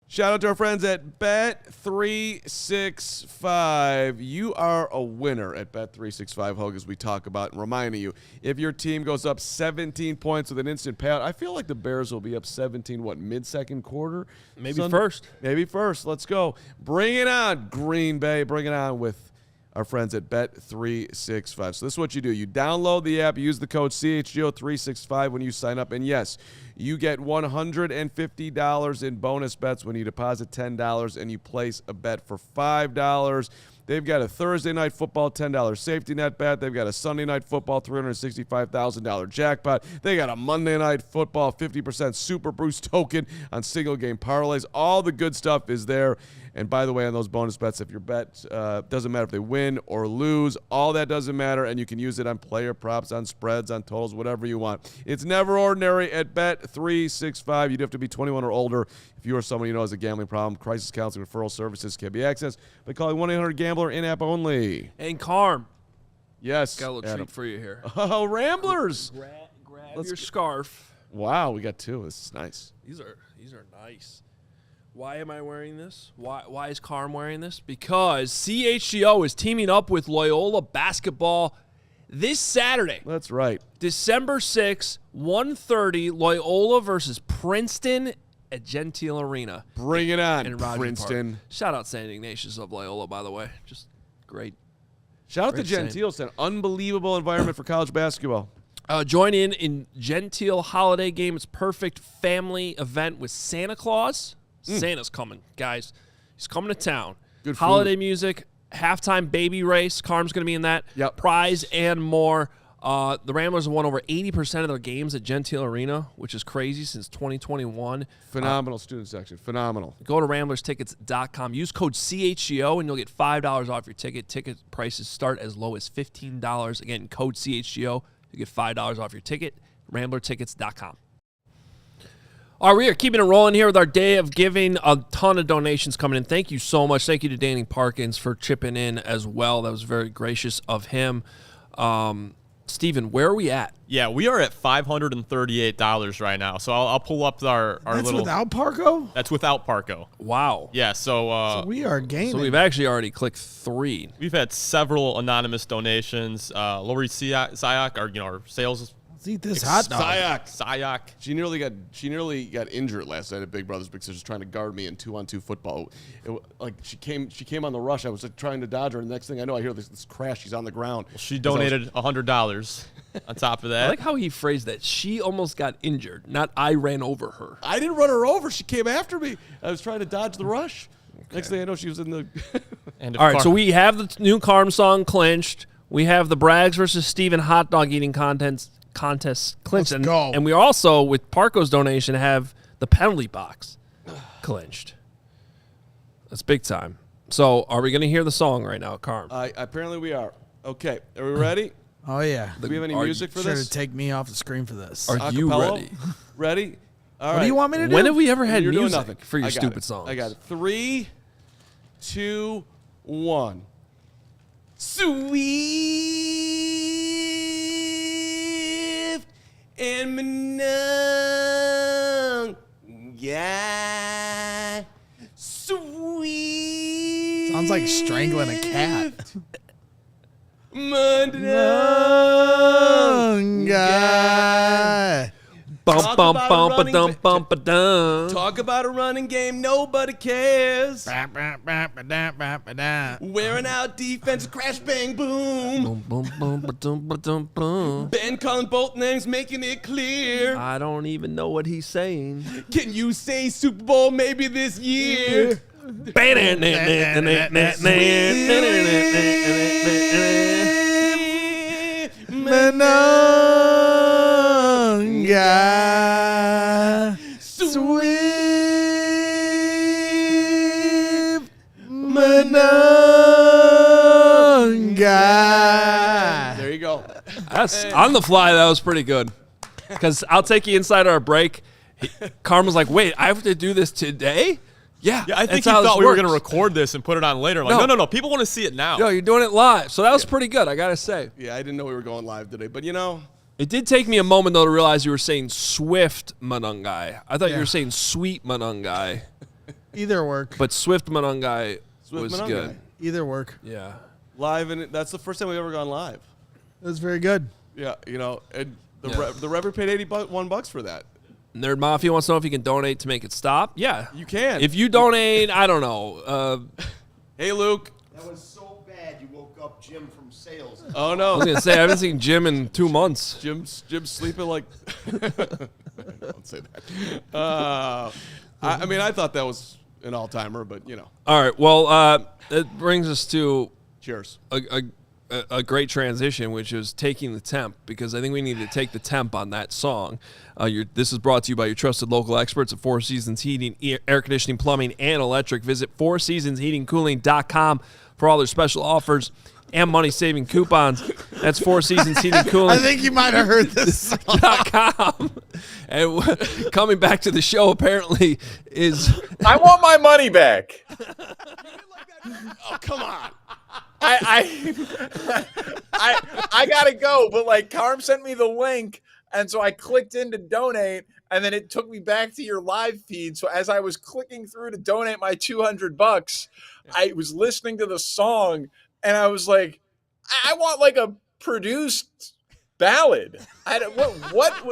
Shout out to our friends at Bet365. You are a winner at Bet365, Hogue, as we talk about. And reminding you, if your team goes up 17 points with an instant payout, I feel like the Bears will be up 17, mid-second quarter? maybe first. Maybe first. Let's go. Bring it on, Green Bay. Bring it on with our friends at Bet365. So this is what you do. You download the app, use the code CHGO365 when you sign up, and yes, you get $150 in bonus bets when you deposit $10 and you place a bet for $5. They've got a Thursday night football $10 safety net bet. They've got a Sunday night football $365,000 jackpot. They got a Monday night football 50% super boost token on single game parlays. All the good stuff is there. And by the way, on those bonus bets, if your bet doesn't matter if they win or lose, all that doesn't matter, and you can use it on player props, on spreads, on totals, whatever you want. It's never ordinary at Bet365. You do have to be 21 or older. If you or someone you know has a gambling problem, crisis counseling referral services can be accessed by calling 1-800-GAMBLER in-app only. And Carm, Yes, got a little Adam. treat for you here. Oh, Ramblers. Grab your scarf. Wow, we got 2. This is nice. These are nice. Why am I wearing this? Why is Carm wearing this? Because CHGO is teaming up with Loyola Basketball this Saturday. That's right. December 6th, 1:30, Loyola versus Princeton at Gentile Arena. Bring it on, in Rogers Princeton. Park. Shout out St. Ignatius of Loyola, by the way. Just great. Shout out to Great save. Gentile. It's an unbelievable environment for college basketball. Join in Gentile holiday game. It's perfect family event with Santa Claus. Santa's coming, guys. He's coming to town. Good holiday food. music, halftime baby race. Carm's going to be in that. Yep. Prize and more. The Ramblers have won over 80% of their games at Gentile Arena, which is crazy since 2021. Phenomenal student section. Phenomenal. Go to ramblerstickets.com. Use code CHGO, and you'll get $5 off your ticket. Ticket prices start as low as $15. Again, code CHGO. You get $5 off your ticket. Ramblertickets.com. All right, we are keeping it rolling here with our day of giving. A ton of donations coming in. Thank you so much. Thank you to Danny Parkins for chipping in as well. That was very gracious of him. Steven, where are we at? Yeah, we are at $538 right now. So I'll pull up our That's little. without Parco? That's without Parco. Wow. Yeah, so We are gaining. So we've actually already clicked 3. we've had several anonymous donations. Lori Sayak, our sales. Let's eat this hot dog. Sayak. She nearly got injured last night at Big Brothers because she was trying to guard me in 2-on-2 football. She came on the rush. I was trying to dodge her, and the next thing I know, I hear this crash. She's on the ground. She donated $100 on top of that. I like how he phrased that. She almost got injured, not I ran over her. I didn't run her over. She came after me. I was trying to dodge the rush. Next thing I know, she was in the. And All right, so we have the new Carm song clinched. We have the Braggs versus Steven hot dog eating contest clinched. Let's go. And we also, with Parco's donation, have the penalty box clinched. That's big time. So are we going to hear the song right now, Carm? Apparently we are. Okay, are we ready? Oh, yeah. Do we have any music for Sure this? to take me off the screen for this. Are you Acapella? ready? Ready? All right. What do you want me to do? When have we ever had You're doing music nothing. for your I got stupid it. songs? I got it. 3, 2, 1. Swift and Manung. Yeah. Sweet. Sounds like strangling a cat. Manunga. Bum Talk bum about bum ba running dum ba- bum ba dum. Talk about a running game nobody cares. Ba-da-ba-da-ba-da. Wearing out defense, crash, bang, boom. Boom bum bum ba dum ba dum bum. Ben calling both names, making it clear. I don't even know what he's saying. Can you say Super Bowl maybe this year? Manunga. Swift Manunga. There you go. That's on the fly. That was pretty good. Because I'll take you inside our break. Carm was like, "Wait, I have to do this today?" Yeah, Yeah, I think that's he how this thought we were going to works. record this and put it on later. I'm like, no. People want to see it now. Yo, you're doing it live, so that was pretty good. I gotta say, Yeah, I didn't know we were going live today, but it did take me a moment though to realize you were saying Swift Manungai. I thought you Yeah. were saying Sweet Manungai, Either work. but Swift Manungai Swift was Manungai. good. Either work. Yeah. live, and that's the first time we've ever gone live. It was very good. Yeah, and the Yeah. the Reverend paid $81 for that. Nerd Mafia wants to know if you can donate to make it stop. Yeah, You can. If you donate, I don't know. Hey, Luke. That was so bad you woke up Jim from sales. Oh I no, was gonna say I haven't seen Jim in 2 months. Jim's sleeping like. Don't say that. I mean, I thought that was an all-timer, but All right. Well, it brings us to cheers. a great transition, which is taking the temp, because I think we need to take the temp on that song. This is brought to you by your trusted local experts at Four Seasons Heating, Air Conditioning, Plumbing, and Electric. Visit FourSeasonsHeatingCooling.com for all their special offers and money-saving coupons. That's Four Seasons Heating Cooling. I think you might have heard this. .com. And coming back to the show apparently is I want my money back. Oh, come on. I gotta go, but like Carm sent me the link, and so I clicked in to donate, and then it took me back to your live feed. So as I was clicking through to donate my $200, I was listening to the song, and I was like, I want like a produced ballad. What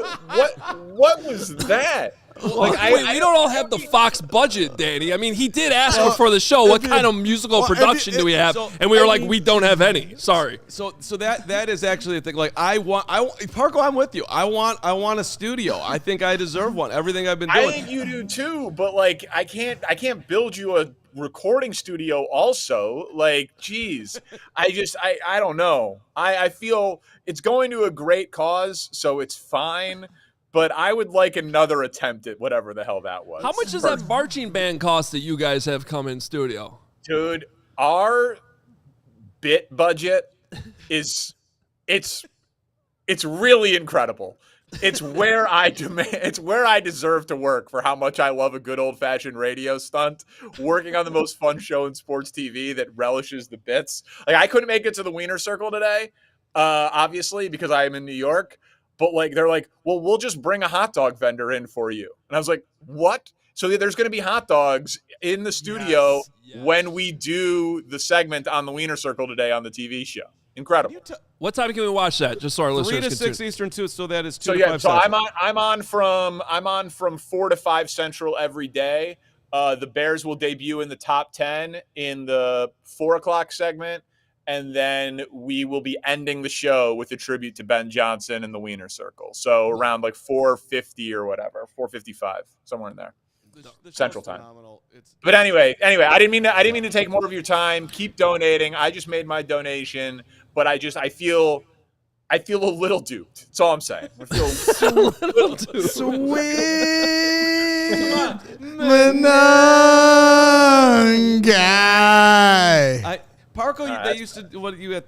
was that? We don't all have the Fox budget, Danny. I mean, he did ask before the show, what kind of musical production do we have? And we were like, we don't have any. Sorry. So that is actually the thing. Like I want Parko, I'm with you. I want a studio. I think I deserve one. Everything I've been doing. I think you do too, but like I can't build you a recording studio also. Like, geez. I don't know. I feel it's going to a great cause, so it's fine. But I would like another attempt at whatever the hell that was. How much does that marching band cost that you guys have come in studio? Dude, our bit budget is it's really incredible. It's where I deserve to work for how much I love a good old-fashioned radio stunt, working on the most fun show in sports TV that relishes the bits. Like, I couldn't make it to the Wiener Circle today, obviously, because I am in New York. But like they're like, well, we'll just bring a hot dog vendor in for you. And I was like, what? So there's going to be hot dogs in the studio when we do the segment on the Wiener Circle today on the TV show. Incredible. What time can we watch that? Just so our listeners 3 to can 6 tune. Eastern too. So that is 2 So to yeah, 5 so Central. I'm on from 4 to 5 Central every day. The Bears will debut in the top 10 in the 4 o'clock segment. And then we will be ending the show with a tribute to Ben Johnson and the Wiener Circle. So around like 4:50 or whatever, 4:55, somewhere in there, Central Time. But anyway, I didn't mean to take more of your time. Keep donating. I just made my donation, but I feel a little duped. That's all I'm saying. I feel a little duped. Sweet Manon guy. Parko, they used to. What you had?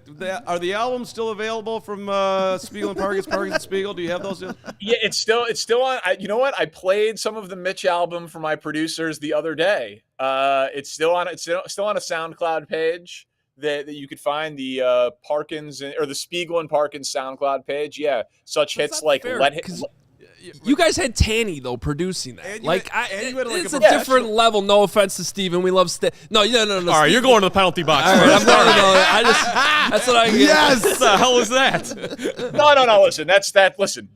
Are the albums still available from Spiegel and Parkins and Spiegel? Do you have those? Yeah, it's still on. You know what? I played some of the Mitch album for my producers the other day. It's still on a SoundCloud page that you could find the Parkins or the Spiegel and Parkins SoundCloud page. Yeah, such hits like fair, Let Hit. You guys had Tanny though producing that. It's a a different level. No offense to Steven, we love No. All right, you're going to the penalty box. All right, first. that's what I get. Yes. What the hell is that? No. Listen, Listen,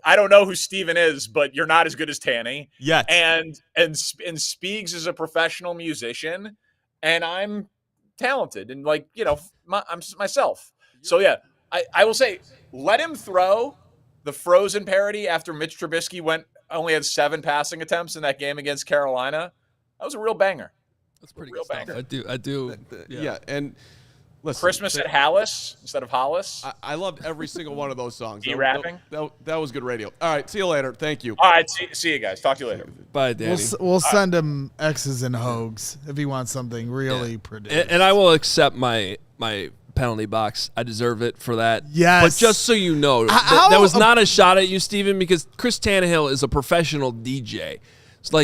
I don't know who Steven is, but you're not as good as Tanny. Yet. And Speegs is a professional musician, and I'm talented, and I'm myself. So yeah, I will say, let him throw the Frozen parody after Mitch Trubisky only had 7 passing attempts in that game against Carolina. That was a real banger. That's pretty good stuff. I do. Yeah, and listen, Christmas at Hallis instead of Hollis. I loved every single one of those songs. Rapping. That was good radio. All right, see you later. Thank you. All right, see you guys. Talk to you later. Bye, Danny. We'll send him X's and Hogs if he wants something really produced. And I will accept my penalty box. I deserve it for that. Yes. But just so you know, that was not a shot at you, Steven, because Chris Tannehill is a professional DJ.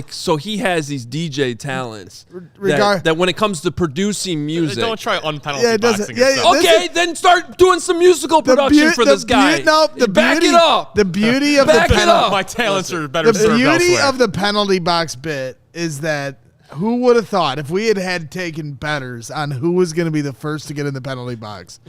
So he has these DJ talents that when it comes to producing music. Don't try unpenalty boxing. Okay, then start doing some musical production for this guy. Back it up. The beauty of my talents are better served elsewhere. The beauty of the penalty box bit is that who would have thought if we had taken betters on who was going to be the first to get in the penalty box?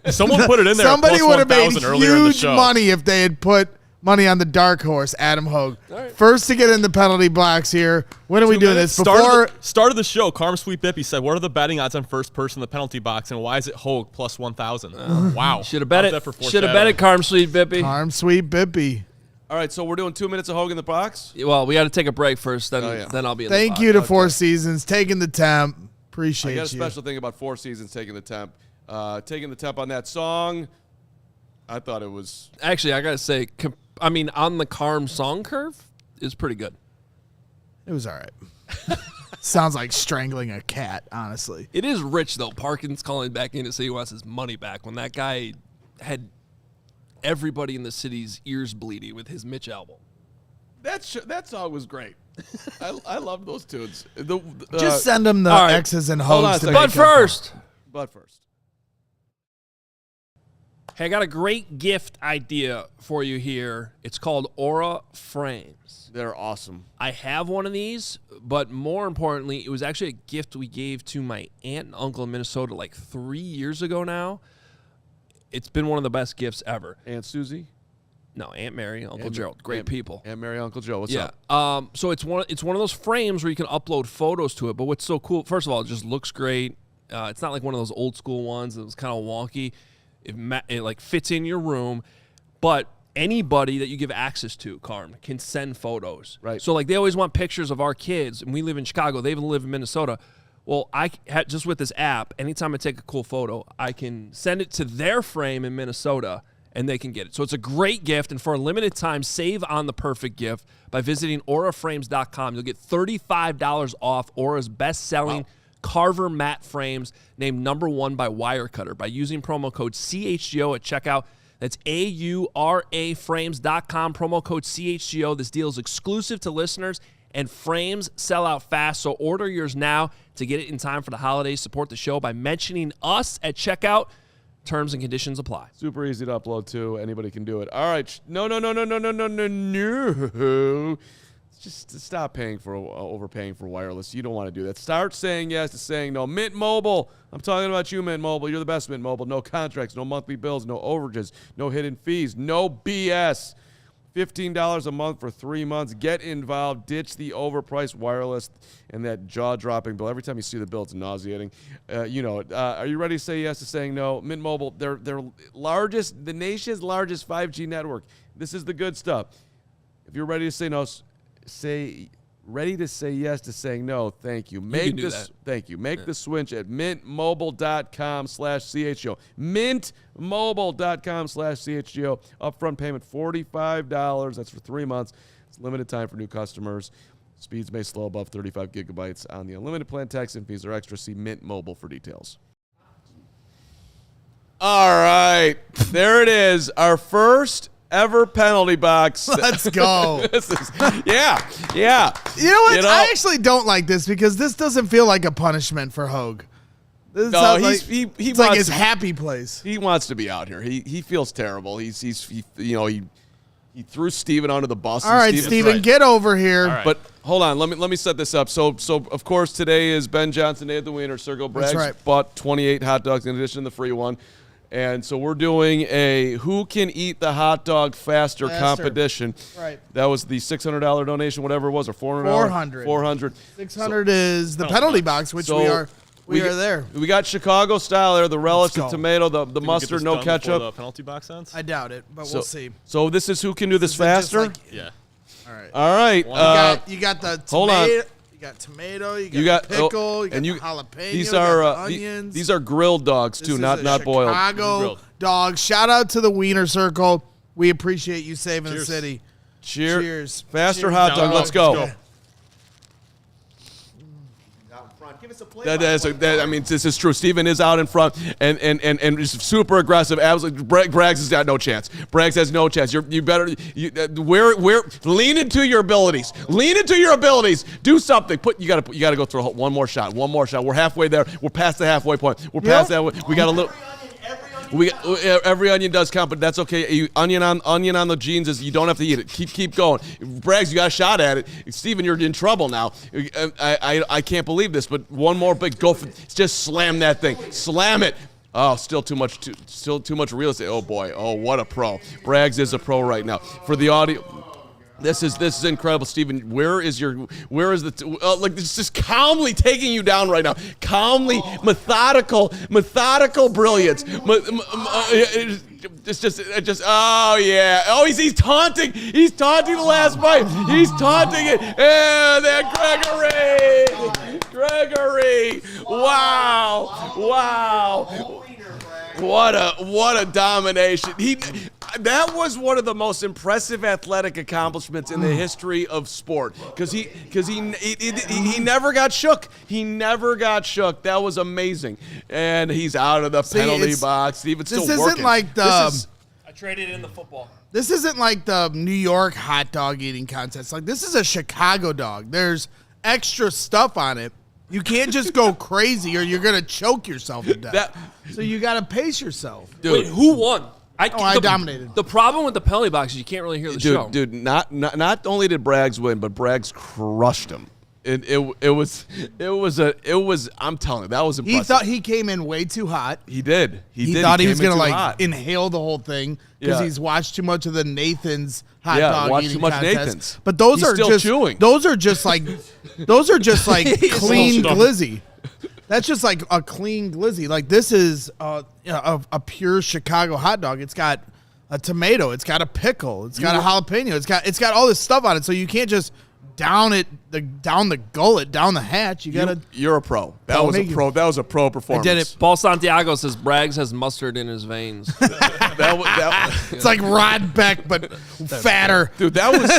Someone put it in there. Somebody would have made huge money. money if they had put money on the dark horse, Adam Hogue. Right. First to get in the penalty box here. When are we doing this? Start of the show, Carm Sweet Bippy said, what are the betting odds on first person in the penalty box, and why is it Hogue plus 1,000? Wow. Should have bet it. Should have bet it, Carm Sweet Bippy. Carm Sweet Bippy. All right, so we're doing 2 minutes of Hogue in the box? Well, we got to take a break first, then I'll be in the box. Thank you to Four Seasons, taking the temp. Appreciate you. I got a special thing about Four Seasons taking the temp. Taking the temp on that song, I thought it was... Actually, I got to say, on the Carm song curve, is pretty good. It was all right. Sounds like strangling a cat, honestly. It is rich, though. Parkins calling back in to say he wants his money back when that guy had everybody in the city's ears bleeding with his Mitch album. That song was great. I loved those tunes. Just send them the X's and Hoes. But first. Hey, I got a great gift idea for you here. It's called Aura Frames. They're awesome. I have one of these, but more importantly, it was actually a gift we gave to my aunt and uncle in Minnesota like 3 years ago now. It's been one of the best gifts ever. Aunt Susie? No, Aunt Mary, Uncle Gerald, great people. Aunt Mary, Uncle Joe, what's up? So it's one of those frames where you can upload photos to it. But what's so cool? First of all, it just looks great. It's not like one of those old school ones that was kind of wonky. It like fits in your room, but anybody that you give access to, Carm, can send photos. Right. So like they always want pictures of our kids, and we live in Chicago. They even live in Minnesota. Well, just with this app, anytime I take a cool photo, I can send it to their frame in Minnesota, and they can get it. So it's a great gift, and for a limited time, save on the perfect gift by visiting auraframes.com. You'll get $35 off Aura's best-selling Carver matte frames, named #1 by Wirecutter, by using promo code CHGO at checkout. That's AURAFrames.com, promo code CHGO. This deal is exclusive to listeners, and frames sell out fast, so order yours now to get it in time for the holidays. Support the show by mentioning us at checkout. Terms and conditions apply. Super easy to upload, too. Anybody can do it. All right. No. Just stop overpaying for wireless. You don't want to do that. Start saying yes to saying no. Mint Mobile. I'm talking about you, Mint Mobile. You're the best, Mint Mobile. No contracts, no monthly bills, no overages, no hidden fees, no BS. $15 a month for 3 months. Get involved. Ditch the overpriced wireless and that jaw-dropping bill. Every time you see the bill, it's nauseating. Are you ready to say yes to saying no? Mint Mobile, they're the nation's largest 5G network. This is the good stuff. If you're ready to say no, ready to say yes to saying no, thank you. Make the switch at mintmobile.com/CHGO. Mintmobile.com/CHGO. Upfront payment $45. That's for 3 months. It's limited time for new customers. Speeds may slow above 35 gigabytes on the unlimited plan. Tax and fees are extra. See Mint Mobile for details. All right. There it is. Our first ever penalty box. Let's go. Yeah. You know what? I actually don't like this because this doesn't feel like a punishment for Hogue. This it's like his happy place. He wants to be out here. He feels terrible. He threw Steven onto the bus. All right, Steven, get over here. Right. But hold on, let me set this up. So of course today is Ben Johnson Day at the Wiener Circle. Braggs bought 28 hot dogs in addition to the free one. And so we're doing a who can eat the hot dog faster competition. Right. That was the $600 donation, whatever it was, or $400. 400. 600 is the penalty box, which we are there. We got Chicago style there, the relish, the tomato, the mustard, no ketchup. The penalty box ends? I doubt it, but we'll see. So this is who can do this faster? Yeah. All right. You got the tomato. Hold on. You got tomato, you got pickle, you got jalapeno, these you are got onions. These are grilled dogs too, not boiled. Chicago dogs. Shout out to the Wiener Circle. We appreciate you saving the city. Cheers. Faster hot dog. Let's go. Give us a play. This is true. Steven is out in front and is super aggressive. Absolutely, Braggs has got no chance. Braggs has no chance. You better lean into your abilities. Lean into your abilities. Do something. You got to go through one more shot. We're halfway there. We're past the halfway point. We're past that. We got a little. Every onion does count, but that's okay. Onion on the jeans is you don't have to eat it. Keep going. Braggs, you got a shot at it. Steven, you're in trouble now. I can't believe this, but one more big go for just slam that thing. Slam it. Oh, still too much real estate. Oh boy. Oh, what a pro. Braggs is a pro right now. For the audio. This is incredible, Steven. Where is this is calmly taking you down right now. Calmly, methodical brilliance. Oh yeah. Oh, he's taunting. He's taunting the last bite. He's taunting it. And then Gregory. Wow. What a domination. That was one of the most impressive athletic accomplishments in the history of sport because he never got shook. That was amazing. And he's out of the penalty box. Steven's still working. This isn't like I traded in the football. This isn't like the New York hot dog eating contest. Like this is a Chicago dog. There's extra stuff on it. You can't just go crazy or you're going to choke yourself to death. So you got to pace yourself. Dude. Wait, who won? I dominated. The problem with the penalty box is you can't really hear the show. Dude, not only did Braggs win, but Braggs crushed him. It was. I'm telling you, that was impressive. He thought he came in way too hot. He did. He thought he was came in gonna too like hot. inhale the whole thing because Yeah. he's watched too much of the Nathan's hot Yeah, dog watched eating too much contest. Nathan's. But those He's are still just chewing. Those are just like clean still- glizzy. That's just like a clean glizzy. Like this is a pure Chicago hot dog. It's got a tomato. It's got a pickle. It's got a jalapeno. It's got all this stuff on it. So you can't just down the gullet, down the hatch. You gotta. You're a pro. That was a pro. That was a pro performance. did it. Paul Santiago says Braggs has mustard in his veins. It's like Rod Beck, but fatter. Dude, that was.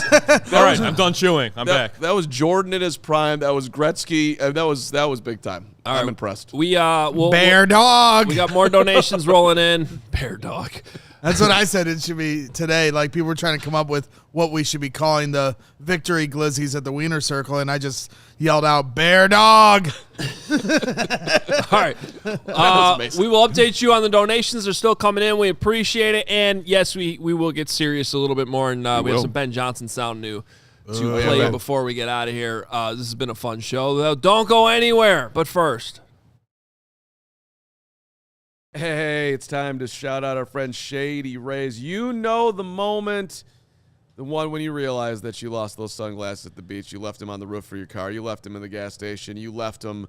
All right, I'm done chewing. I'm back. That was Jordan in his prime. That was Gretzky. That was big time. I'm impressed. Bear dog. We got more donations rolling in. Bear dog. That's what I said it should be today. Like people were trying to come up with what we should be calling the victory glizzies at the Wiener Circle, and I just yelled out "Bear dog." All right. We will update you on the donations. They're still coming in. We appreciate it. And yes, we will get serious a little bit more. And we have some Ben Johnson sound new to play before we get out of here. This has been a fun show, though. Don't go anywhere. But first. Hey, it's time to shout out our friend Shady Rays. You know the moment, the one when you realize that you lost those sunglasses at the beach. You left them on the roof of your car. You left them in the gas station. You left them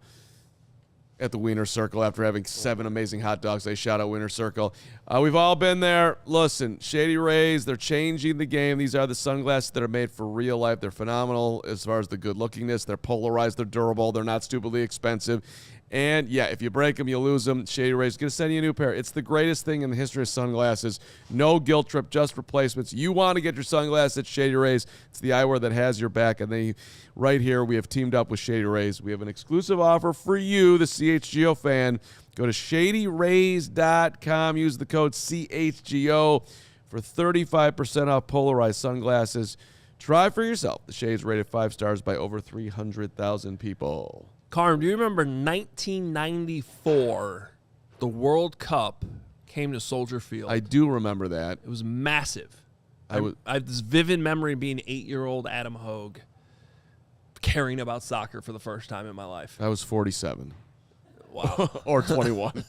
at the Wiener Circle after having 7 amazing hot dogs. They shout out Wiener Circle. We've all been there. Listen, Shady Rays, they're changing the game. These are the sunglasses that are made for real life. They're phenomenal as far as the good lookingness. They're polarized. They're durable. They're not stupidly expensive. And, yeah, if you break them, you lose them. Shady Rays is going to send you a new pair. It's the greatest thing in the history of sunglasses. No guilt trip, just replacements. You want to get your sunglasses at Shady Rays. It's the eyewear that has your back. And right here, we have teamed up with Shady Rays. We have an exclusive offer for you, the CHGO fan. Go to shadyrays.com. Use the code CHGO for 35% off polarized sunglasses. Try for yourself. The shades rated 5 stars by over 300,000 people. Carm, do you remember 1994? The World Cup came to Soldier Field. I do remember that. It was massive. I have this vivid memory of being 8-year-old Adam Hogue caring about soccer for the first time in my life. I was 47. Wow. Or 21.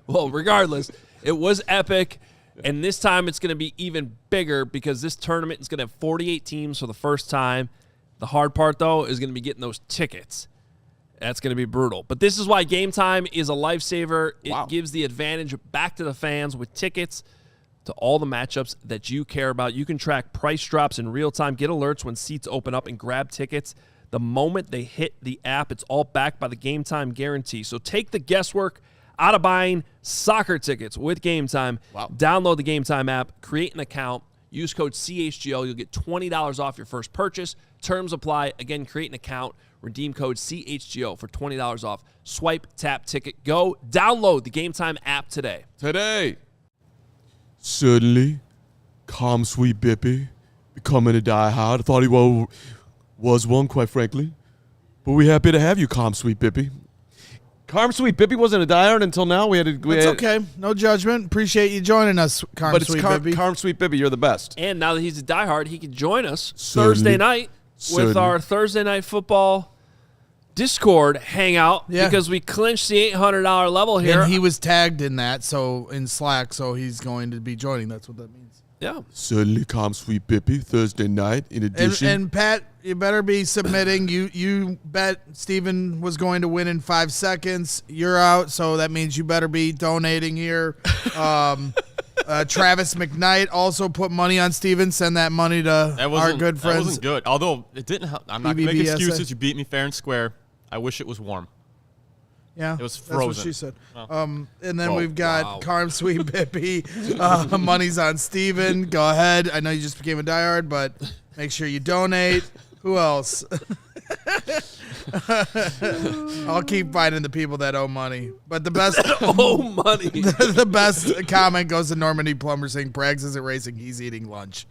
Well, regardless, it was epic. And this time it's going to be even bigger because this tournament is going to have 48 teams for the first time. The hard part, though, is going to be getting those tickets. That's going to be brutal. But this is why Game Time is a lifesaver. It gives the advantage back to the fans with tickets to all the matchups that you care about. You can track price drops in real time, get alerts when seats open up, and grab tickets the moment they hit the app. It's all backed by the Game Time guarantee. So take the guesswork out of buying soccer tickets with Game Time. Download the Game Time app, create an account, use code CHGO. You'll get $20 off your first purchase. Terms apply. Again, create an account. Redeem code CHGO for $20 off. Swipe, tap, ticket, go. Download the Game Time app today. Certainly, calm, sweet Bippy, becoming a diehard. I thought he was one, quite frankly. But we're happy to have you, calm, sweet Bippy. Calm, sweet Bippy wasn't a diehard until now. It's okay. No judgment. Appreciate you joining us, Calm, Sweet Bippy. Calm, sweet Bippy, you're the best. And now that he's a diehard, he can join us Certainly. Thursday night with our Thursday Night Football Discord hangout because we clinched the $800 level here. And he was tagged in that, so in Slack, so he's going to be joining. That's what that means. Yeah. Certainly, calm, sweet Bippy, Thursday night, in addition. And Pat, you better be submitting. You bet Steven was going to win in 5 seconds. You're out, so that means you better be donating here. Travis McKnight also put money on Steven. Send that money to our good friends. That wasn't good. Although it didn't help. I'm not going to make excuses. You beat me fair and square. I wish it was warm. Yeah, it was frozen. That's what she said. And then we've got Carm Sweet Bippy. Money's on Steven. Go ahead. I know you just became a diehard, but make sure you donate. Who else? I'll keep finding the people that owe money. But the best money. The best comment goes to Normandy Plumber saying Braggs isn't racing, he's eating lunch.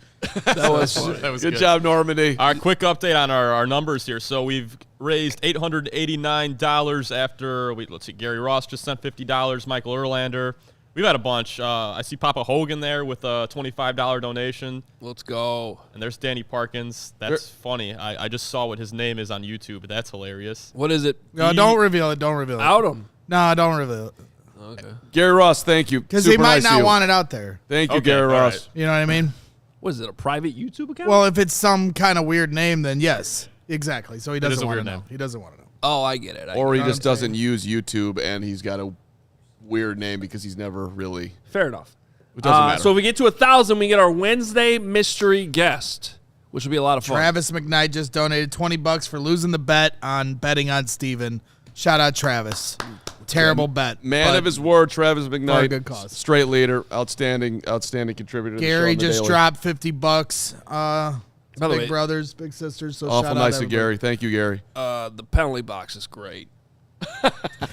That was good job, Normandy. All right, quick update on our numbers here. So we've raised $889 after let's see, Gary Ross just sent $50, Michael Erlander, We've had a bunch. I see Papa Hogan there with a $25 donation. Let's go. And there's Danny Parkins. That's funny. I just saw what his name is on YouTube. That's hilarious. What is it? No, don't reveal it. Don't reveal it. Out him. No, don't reveal it. Okay. Gary Ross, thank you. Because he Super might nice of not you. want it out there. Thank you, Okay, Gary all Ross. right. You know what I mean? What is it, a private YouTube account? Well, if it's some kind of weird name, then yes. Exactly. So he is doesn't a want to weird know. name. He doesn't want to know. oh, I get it. Or he know what just I'm doesn't use YouTube, and he's got a weird name because he's never really. Fair enough. It doesn't matter. So if we get to 1,000, we get our Wednesday mystery guest, which will be a lot of fun. Travis McKnight just donated $20 for losing the bet on betting on Steven. Shout out Travis. Terrible bet. Man but of his word, Travis McKnight. For a good cause. Straight leader, outstanding contributor. To Gary the show on the just daily. dropped $50. By the Big way, brothers, big sisters. So Awful shout nice out of Gary. Thank you, Gary. the penalty box is great. I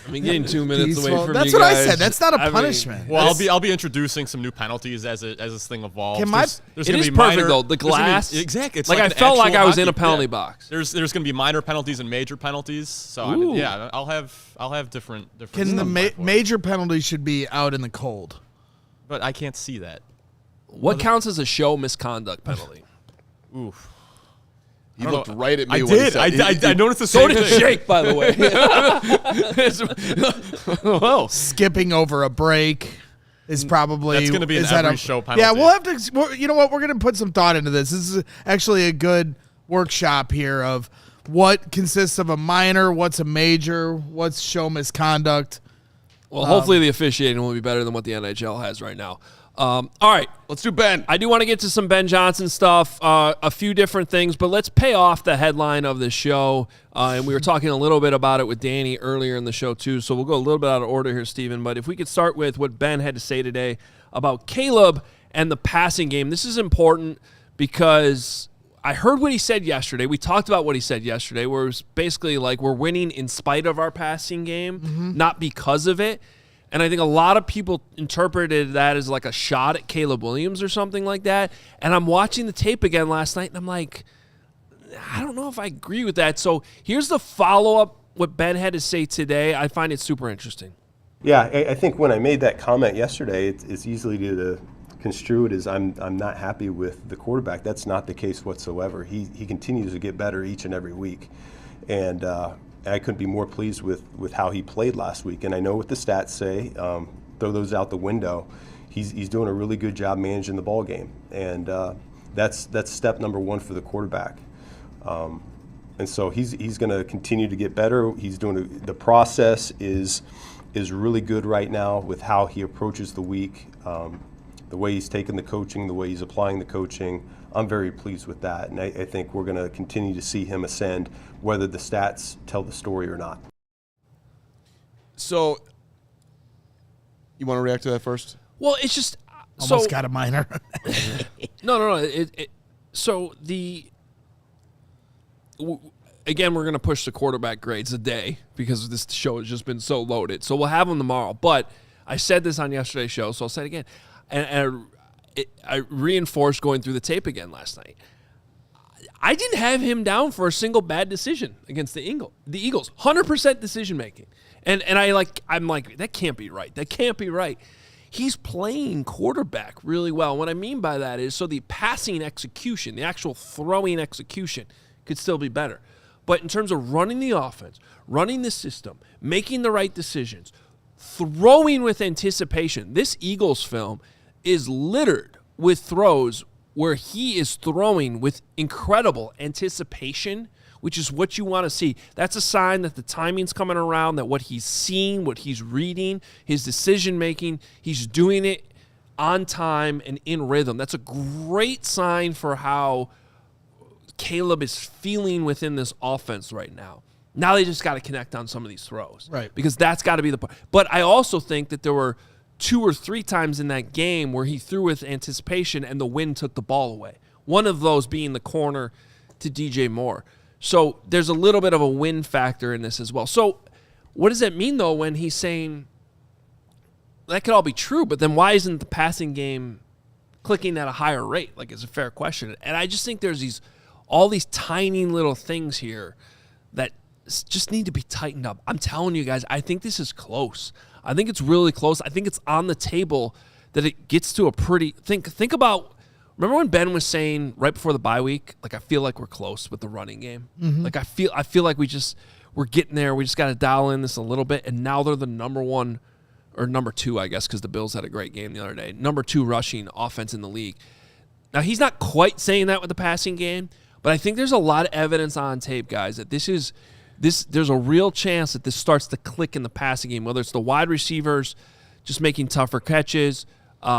mean, getting 2 minutes away Peaceful. from That's you what I guys, said. That's not a I mean, punishment. Well, I'll be introducing some new penalties as this thing evolves. Can my- There's It gonna is be perfect, minor- though. The there's gonna be- glass. exactly. It's like I an felt like actual I was in a hockey- penalty yeah. box. There's going to be minor penalties and major penalties. So I Ooh. mean, yeah, I'll have different. Can the stuff for it. major penalty should be out in the cold? But I can't see that. What counts as a show misconduct penalty? Oof. He looked right at me. I when he did. said, I noticed the So same did thing. Jake, by the way. Skipping over a break is probably That's gonna be an is that every a- show penalty. Yeah, we'll have to. You know what? We're going to put some thought into this. This is actually a good workshop here of what consists of a minor, what's a major, what's show misconduct. Well, hopefully the officiating will be better than what the NHL has right now. All right. Let's do Ben. I do want to get to some Ben Johnson stuff, a few different things, but let's pay off the headline of the show. And we were talking a little bit about it with Danny earlier in the show, too. So we'll go a little bit out of order here, Steven. But if we could start with what Ben had to say today about Caleb and the passing game. This is important because I heard what he said yesterday. We talked about what he said yesterday, where it was basically like we're winning in spite of our passing game, not because of it. And I think a lot of people interpreted that as like a shot at Caleb Williams or something like that. And I'm watching the tape again last night, and I'm like, I don't know if I agree with that. So here's the follow-up, what Ben had to say today. I find it super interesting. Yeah, I think when I made that comment yesterday, it's easily to construe it as I'm not happy with the quarterback. That's not the case whatsoever. He continues to get better each and every week. And I couldn't be more pleased with how he played last week. And I know what the stats say. Throw those out the window. He's doing a really good job managing the ball game, and that's step number one for the quarterback. And so he's going to continue to get better. He's doing the process is really good right now with how he approaches the week, the way he's taking the coaching, the way he's applying the coaching. I'm very pleased with that, and I think we're going to continue to see him ascend, whether the stats tell the story or not. So, you want to react to that first? Well, it's just Almost got a minor. No. So again, we're going to push the quarterback grades a day because this show has just been so loaded. So we'll have them tomorrow. But I said this on yesterday's show, so I'll say it again. And I reinforced going through the tape again last night. I didn't have him down for a single bad decision against the Eagles. 100% decision making. And I'm like, that can't be right. That can't be right. He's playing quarterback really well. What I mean by that is, so the passing execution, the actual throwing execution could still be better. But in terms of running the offense, running the system, making the right decisions, throwing with anticipation, this Eagles film is littered with throws where he is throwing with incredible anticipation, which is what you want to see. That's a sign that the timing's coming around, that what he's seeing, what he's reading, his decision-making, he's doing it on time and in rhythm. That's a great sign for how Caleb is feeling within this offense right now. Now they just got to connect on some of these throws. Right. Because that's got to be the part. But I also think that there were 2 or 3 times in that game where he threw with anticipation and the wind took the ball away. One of those being the corner to DJ Moore. So there's a little bit of a win factor in this as well. So what does that mean, though, when he's saying that could all be true, but then why isn't the passing game clicking at a higher rate? Like, it's a fair question. And I just think there's all these tiny little things here that just need to be tightened up. I'm telling you guys, I think this is close. I think it's really close. I think it's on the table that it gets to a pretty think about. Remember when Ben was saying right before the bye week, like, I feel like we're close with the running game. Like, I feel like we're getting there. We just got to dial in this a little bit. And now they're the number 1 or number 2, I guess, because the Bills had a great game the other day. Number 2 rushing offense in the league. Now, he's not quite saying that with the passing game, but I think there's a lot of evidence on tape, guys, that there's a real chance that this starts to click in the passing game, whether it's the wide receivers just making tougher catches,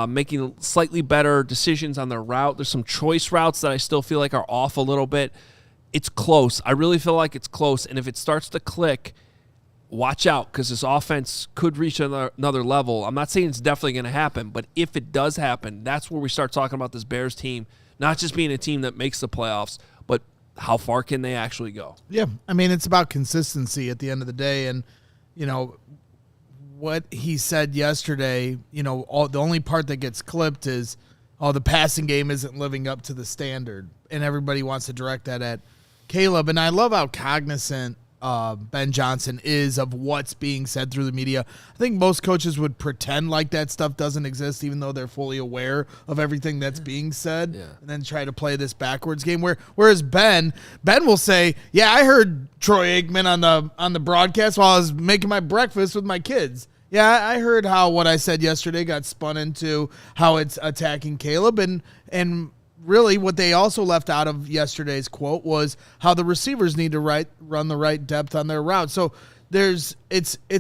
making slightly better decisions on their route. There's some choice routes that I still feel like are off a little bit. It's close. I really feel like it's close. And if it starts to click, watch out, because this offense could reach another level. I'm not saying it's definitely going to happen, but if it does happen, that's where we start talking about this Bears team, not just being a team that makes the playoffs, but how far can they actually go? Yeah, I mean, it's about consistency at the end of the day. And, you know, what he said yesterday, you know, the only part that gets clipped is, the passing game isn't living up to the standard. And everybody wants to direct that at Caleb. And I love how cognizant Ben Johnson is of what's being said through the media. I think most coaches would pretend like that stuff doesn't exist, even though they're fully aware of everything that's being said, and then try to play this backwards game. Whereas Ben will say, "Yeah, I heard Troy Aikman on the broadcast while I was making my breakfast with my kids. Yeah, I heard how what I said yesterday got spun into how it's attacking Caleb, and." Really, what they also left out of yesterday's quote was how the receivers need to run the right depth on their route. So it's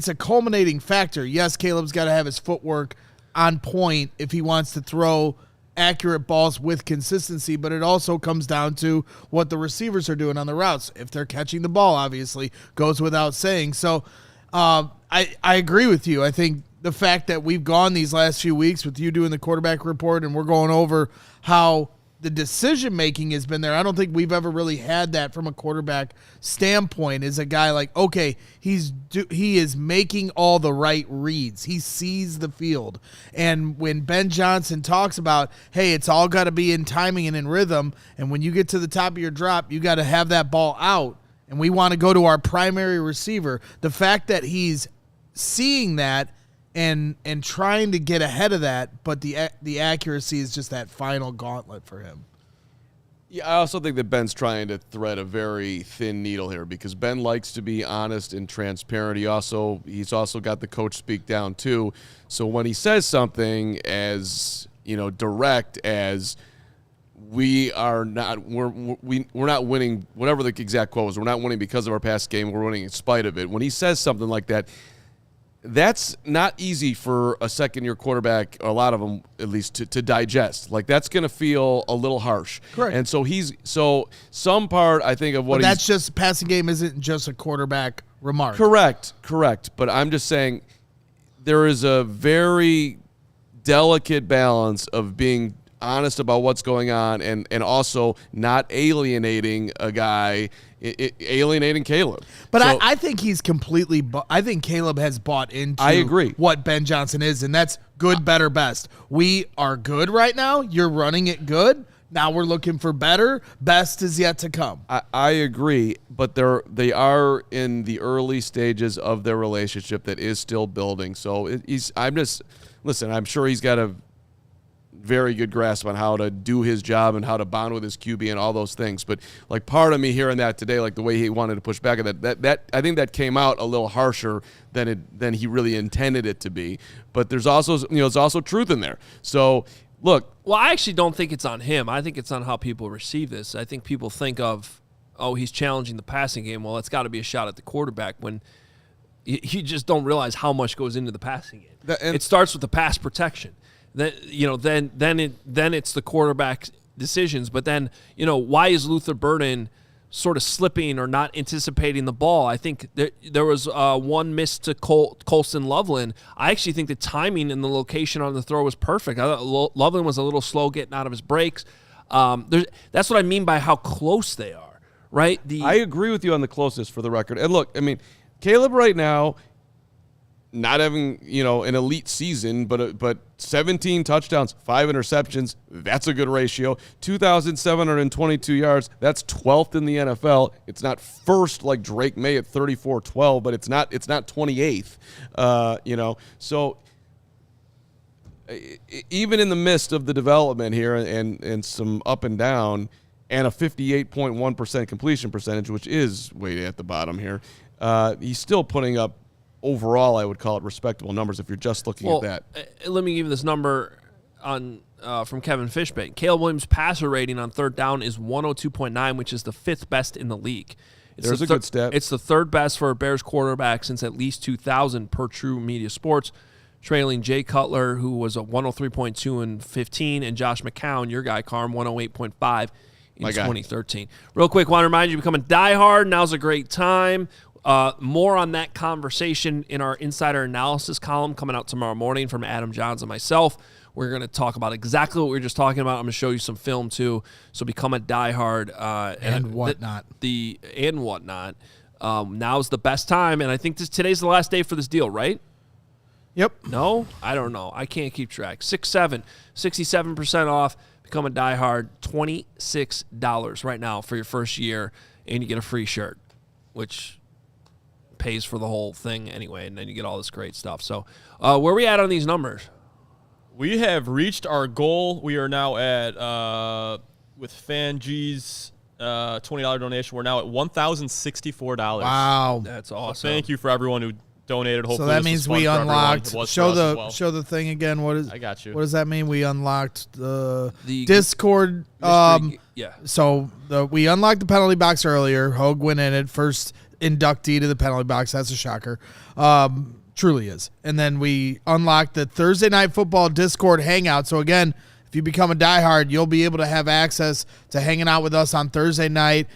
a culminating factor. Yes, Caleb's got to have his footwork on point if he wants to throw accurate balls with consistency, but it also comes down to what the receivers are doing on the routes. If they're catching the ball, obviously, goes without saying. So I agree with you. I think the fact that we've gone these last few weeks with you doing the quarterback report and we're going over how the decision-making has been there. I don't think we've ever really had that from a quarterback standpoint, is a guy like, okay, he is making all the right reads. He sees the field. And when Ben Johnson talks about, hey, it's all got to be in timing and in rhythm, and when you get to the top of your drop, you got to have that ball out, and we want to go to our primary receiver. The fact that he's seeing that and trying to get ahead of that, but the accuracy is just that final gauntlet for him. Yeah, I also think that Ben's trying to thread a very thin needle here, because Ben likes to be honest and transparent. He's also got the coach speak down too. So when he says something as, you know, direct as we're not winning, whatever the exact quote was, we're not winning because of our past game, we're winning in spite of it. When he says something like that, that's not easy for a second-year quarterback, or a lot of them at least, to digest. Like, that's going to feel a little harsh. Correct. And so some part, I think, of what that's just passing game isn't just a quarterback remark. Correct. But I'm just saying there is a very delicate balance of being honest about what's going on and also not alienating a guy, alienating Caleb. But so, I think he's completely I think Caleb has bought into I agree. What Ben Johnson is, and that's good, better, best. We are good right now. You're running it good. Now we're looking for better. Best is yet to come. I agree, but they are in the early stages of their relationship that is still building. So I'm sure he's got a very good grasp on how to do his job and how to bond with his QB and all those things. But like, part of me hearing that today, like the way he wanted to push back at that I think that came out a little harsher than he really intended it to be. But there's also, there's also truth in there. So look. Well, I actually don't think it's on him. I think it's on how people receive this. I think people think of, he's challenging the passing game. Well, it's got to be a shot at the quarterback, when you just don't realize how much goes into the passing game. It starts with the pass protection. Then it's the quarterback's decisions. But then, why is Luther Burden sort of slipping or not anticipating the ball? I think there was one miss to Colston Loveland. I actually think the timing and the location on the throw was perfect. I thought Loveland was a little slow getting out of his breaks. That's what I mean by how close they are, right? I agree with you on the closeness, for the record. And look, I mean, Caleb right now, not having, an elite season, but 17 touchdowns, 5 interceptions, that's a good ratio. 2,722 yards, that's 12th in the NFL. It's not first like Drake May at 34-12, but it's not 28th. So even in the midst of the development here and some up and down and a 58.1% completion percentage, which is way at the bottom here, he's still putting up overall, I would call it respectable numbers if you're just looking at that. Let me give you this number on from Kevin Fishbane. Caleb Williams' passer rating on third down is 102.9, which is the 5th best in the league. There's a good stat. It's the 3rd best for a Bears quarterback since at least 2000 per True Media Sports, trailing Jay Cutler, who was a 103.2 in 15, and Josh McCown, your guy, Carm, 108.5 in 2013. Real quick, want to remind you, become a diehard. Now's a great time. More on that conversation in our Insider Analysis column coming out tomorrow morning from Adam Johns and myself. We're going to talk about exactly what we were just talking about. I'm going to show you some film, too. So become a diehard. And whatnot. And whatnot. Now's the best time, and I think today's the last day for this deal, right? Yep. No? I don't know. I can't keep track. 67% off. Become a diehard. $26 right now for your first year, and you get a free shirt, which pays for the whole thing anyway, and then you get all this great stuff. So where are we at on these numbers? We have reached our goal. We are now at, with FanG's $20 donation, we're now at $1,064. Wow. That's awesome. So thank you for everyone who donated. Hopefully so that this means was fun we for everyone. unlocked. It was Show for us as well. show the thing again. I got you. What does that mean? We unlocked the The Discord. yeah. So we unlocked the penalty box earlier. Hogue went in it, first inductee to the penalty box. That's a shocker. Truly is. And then we unlocked the Thursday Night Football Discord hangout. So again, if you become a diehard, you'll be able to have access to hanging out with us on Thursday night.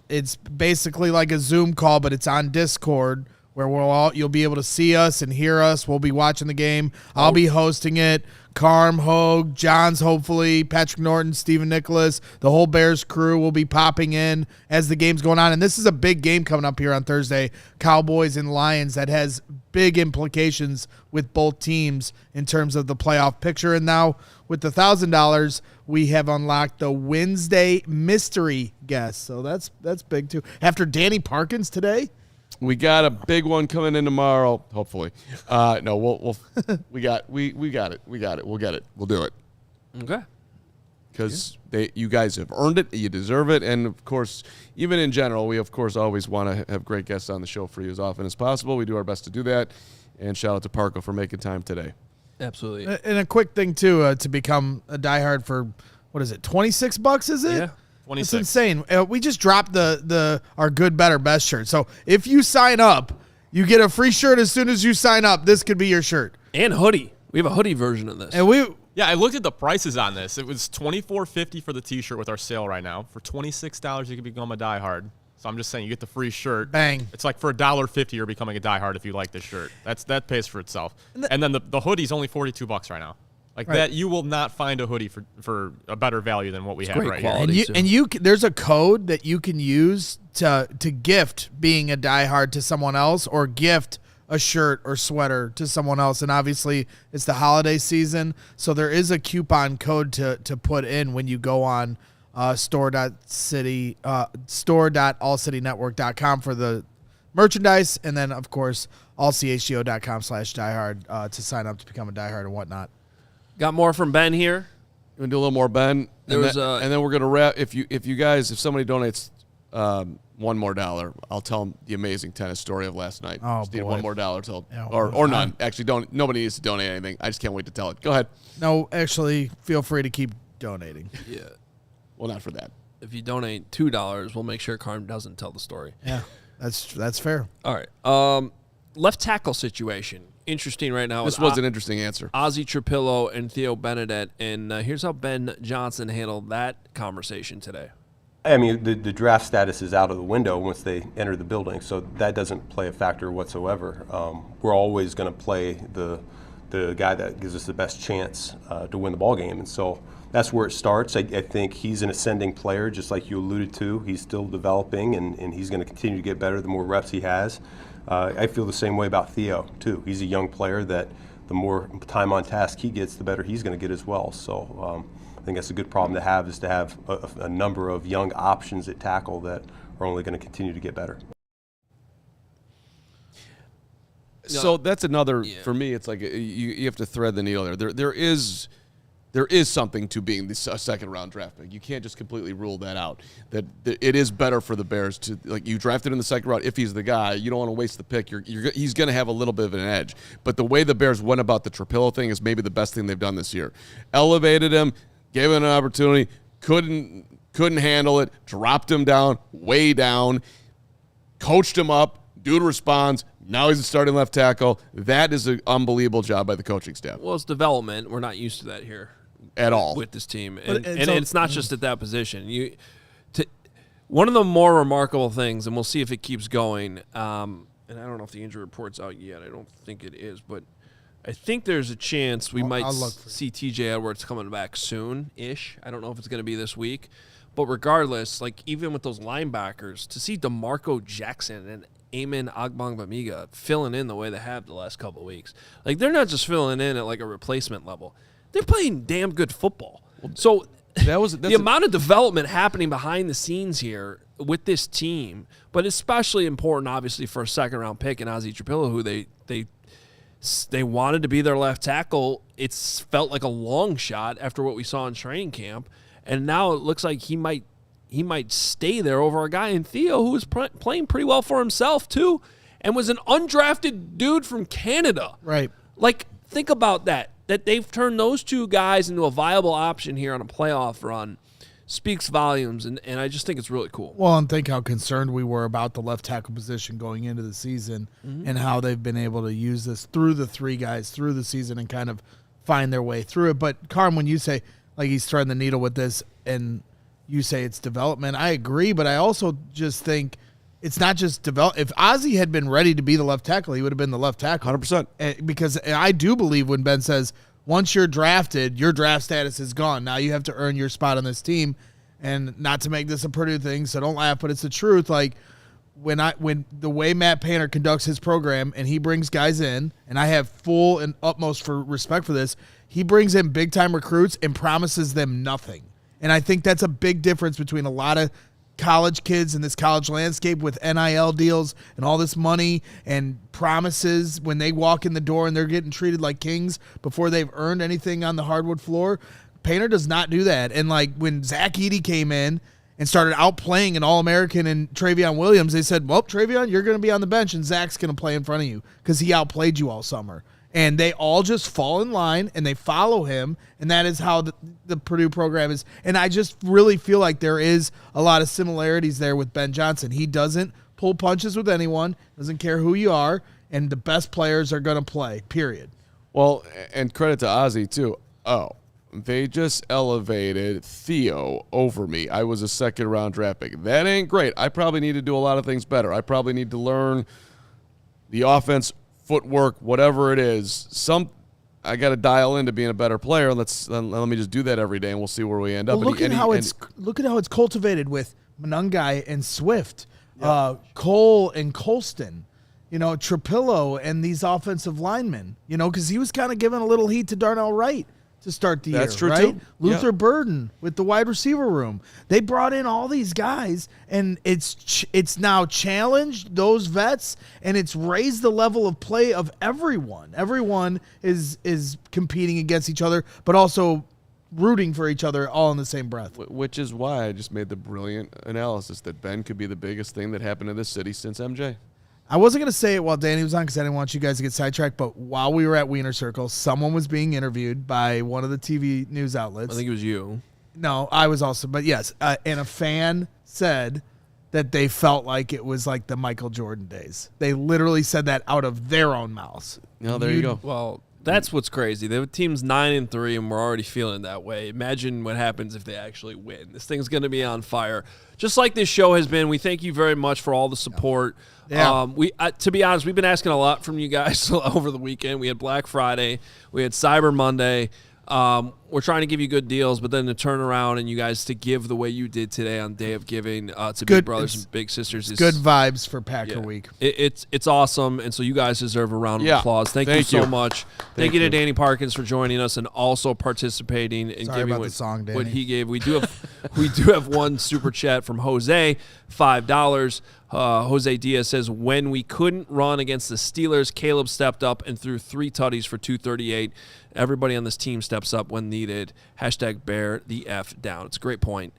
It's basically like a Zoom call, but it's on Discord where you'll be able to see us and hear us. We'll be watching the game. I'll be hosting it. Carm, Hogue, Johns, hopefully, Patrick Norton, Stephen Nicholas, the whole Bears crew will be popping in as the game's going on. And this is a big game coming up here on Thursday, Cowboys and Lions, that has big implications with both teams in terms of the playoff picture. And now with the $1,000, we have unlocked the Wednesday mystery guest. So that's big too. After Danny Parkins today, we got a big one coming in tomorrow, hopefully. No, we got it. We'll get it. We'll do it. Okay. Because you guys have earned it. You deserve it. And, of course, even in general, we, of course, always want to have great guests on the show for you as often as possible. We do our best to do that. And shout out to Parko for making time today. Absolutely. And a quick thing, too, to become a diehard for, what is it, $26, is it? Yeah. 26. It's insane. We just dropped our good, better, best shirt. So if you sign up, you get a free shirt as soon as you sign up. This could be your shirt. And hoodie. We have a hoodie version of this. And Yeah, I looked at the prices on this. It was $24.50 for the T-shirt with our sale right now. For $26, you can become a diehard. So I'm just saying, you get the free shirt. Bang. It's like for $1.50, you're becoming a diehard if you like this shirt. That pays for itself. And then the hoodie's only $42 right now. Like right. that, you will not find a hoodie for a better value than what we have great right quality. here. And you there's a code that you can use to gift being a diehard to someone else, or gift a shirt or sweater to someone else. And obviously it's the holiday season, so there is a coupon code to put in when you go on store.allcitynetwork.com for the merchandise, and then of course allchgo.com/diehard to sign up to become a diehard and whatnot. Got more from Ben here. You want to do a little more, Ben? And then we're going to wrap. If somebody donates one more dollar, I'll tell them the amazing tennis story of last night. Oh, just need boy. one more dollar till, Yeah, or none. Actually, nobody needs to donate anything. I just can't wait to tell it. Go ahead. No, actually, feel free to keep donating. Yeah. Well, not for that. If you donate $2, we'll make sure Carm doesn't tell the story. Yeah, that's fair. All right. Left tackle situation. Interesting right now. This was an interesting answer. Ozzie Trapillo and Theo Benedette. And here's how Ben Johnson handled that conversation today. I mean, the draft status is out of the window once they enter the building, so that doesn't play a factor whatsoever. We're always going to play the the guy that gives us the best chance to win the ball game. And so that's where it starts. I think he's an ascending player, just like you alluded to. He's still developing, and he's going to continue to get better the more reps he has. I feel the same way about Theo, too. He's a young player that the more time on task he gets, the better he's going to get as well. So I think that's a good problem to have, is to have a number of young options at tackle that are only going to continue to get better. So that's another, for me, it's like you have to thread the needle there. There is something to being a second-round draft pick. You can't just completely rule that out. That it is better for the Bears to, like, you drafted in the second round. If he's the guy, you don't want to waste the pick. He's going to have a little bit of an edge. But the way the Bears went about the Trapillo thing is maybe the best thing they've done this year. Elevated him, gave him an opportunity, couldn't handle it, dropped him down, way down, coached him up. Dude responds. Now he's a starting left tackle. That is an unbelievable job by the coaching staff. Well, it's development. We're not used to that here at all with this team, and it's not just at that position. One of the more remarkable things, and we'll see if it keeps going. And I don't know if the injury report's out yet. I don't think it is, but I think there's a chance we might see T.J. Edwards coming back soon-ish. I don't know if it's going to be this week, but regardless, like even with those linebackers, to see DeMarco Jackson and Amen Agbangbamiga filling in the way they have the last couple of weeks. Like, they're not just filling in at, like, a replacement level. They're playing damn good football. So the amount of development happening behind the scenes here with this team, but especially important, obviously, for a second-round pick in Ozzie Trapillo, who they wanted to be their left tackle. It's felt like a long shot after what we saw in training camp, and now it looks like he might stay there over a guy in Theo who was playing pretty well for himself, too, and was an undrafted dude from Canada. Right. Like, think about that they've turned those two guys into a viable option here on a playoff run speaks volumes, and I just think it's really cool. Well, and think how concerned we were about the left tackle position going into the season and how they've been able to use this through the three guys through the season and kind of find their way through it. But, Carm, when you say, like, he's threading the needle with this and – you say it's development. I agree, but I also just think it's not just develop. If Ozzie had been ready to be the left tackle, he would have been the left tackle. 100%. Because I do believe when Ben says, once you're drafted, your draft status is gone. Now you have to earn your spot on this team. And not to make this a Purdue thing, so don't laugh, but it's the truth. Like, when the way Matt Painter conducts his program and he brings guys in, and I have full and utmost for respect for this, he brings in big-time recruits and promises them nothing. And I think that's a big difference between a lot of college kids in this college landscape with NIL deals and all this money and promises when they walk in the door and they're getting treated like kings before they've earned anything on the hardwood floor. Painter does not do that. And, like, when Zach Edey came in and started outplaying an All-American and Travion Williams, they said, well, Travion, you're going to be on the bench and Zach's going to play in front of you because he outplayed you all summer. And they all just fall in line and they follow him, and that is how the Purdue program is. And I just really feel like there is a lot of similarities there with Ben Johnson. He doesn't pull punches with anyone, doesn't care who you are, and the best players are going to play, period. Well, and credit to Ozzie, too. They just elevated Theo over me. I was a second-round draft pick. That ain't great. I probably need to do a lot of things better. I probably need to learn the offense, footwork, whatever it is. I got to dial into being a better player. Let me just do that every day, and we'll see where we end up. Well, look at how it's cultivated with Monungai and Swift, Cole and Colston, Trapillo and these offensive linemen. Because he was kind of giving a little heat to Darnell Wright to start the year. That's true, right? too. Luther Burden with the wide receiver room. They brought in all these guys, and it's now challenged those vets, and it's raised the level of play of everyone. Everyone is competing against each other, but also rooting for each other all in the same breath. Which is why I just made the brilliant analysis that Ben could be the biggest thing that happened to this city since MJ. I wasn't going to say it while Danny was on because I didn't want you guys to get sidetracked, but while we were at Wiener Circle, someone was being interviewed by one of the TV news outlets. I think it was you. No, I was also, but yes. And a fan said that they felt like it was like the Michael Jordan days. They literally said that out of their own mouths. No, there you go. Well, That's what's crazy. The team's 9-3, and we're already feeling that way. Imagine what happens if they actually win. This thing's going to be on fire, just like this show has been. We thank you very much for all the support. Yeah. To be honest, we've been asking a lot from you guys over the weekend. We had Black Friday, we had Cyber Monday. We're trying to give you good deals, but then to turn around and you guys to give the way you did today on Day of Giving to big brothers and big sisters is good vibes for Packer Week. It's awesome, and so you guys deserve a round of applause. Thank you so much. Thank you to Danny Parkins for joining us and also participating and giving what he gave. We do have one super chat from Jose, $5. Jose Diaz says, when we couldn't run against the Steelers, Caleb stepped up and threw 3 tutties for 238. Everybody on this team steps up when needed. Hashtag bear the F down. It's a great point.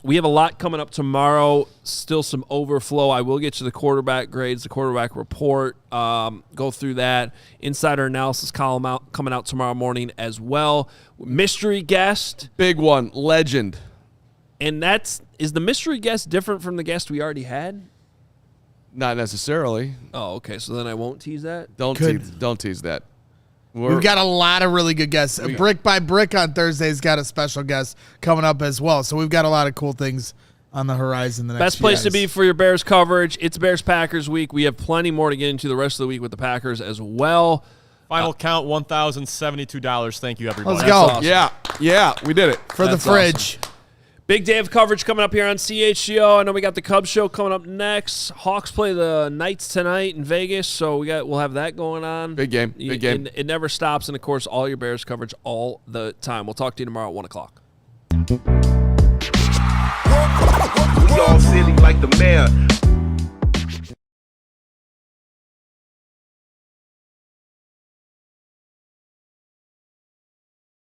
We have a lot coming up tomorrow. Still some overflow. I will get to the quarterback grades, the quarterback report. Go through that. Insider analysis column coming out tomorrow morning as well. Mystery guest. Big one. Legend. And is the mystery guest different from the guest we already had? Not necessarily. Oh, okay. So then I won't tease that? Don't tease that. We've got a lot of really good guests. Brick by Brick on Thursday's got a special guest coming up as well. So we've got a lot of cool things on the horizon. The next best place to be for your Bears coverage. It's Bears-Packers week. We have plenty more to get into the rest of the week with the Packers as well. Final count, $1,072. Thank you, everybody. Let's go. Awesome. Yeah, we did it. For the fridge. Awesome. Big day of coverage coming up here on CHGO. I know we got the Cubs show coming up next. Hawks play the Knights tonight in Vegas, so we'll have that going on. Big game. It never stops, and of course, all your Bears coverage all the time. We'll talk to you tomorrow at 1 o'clock. We all silly like the mayor.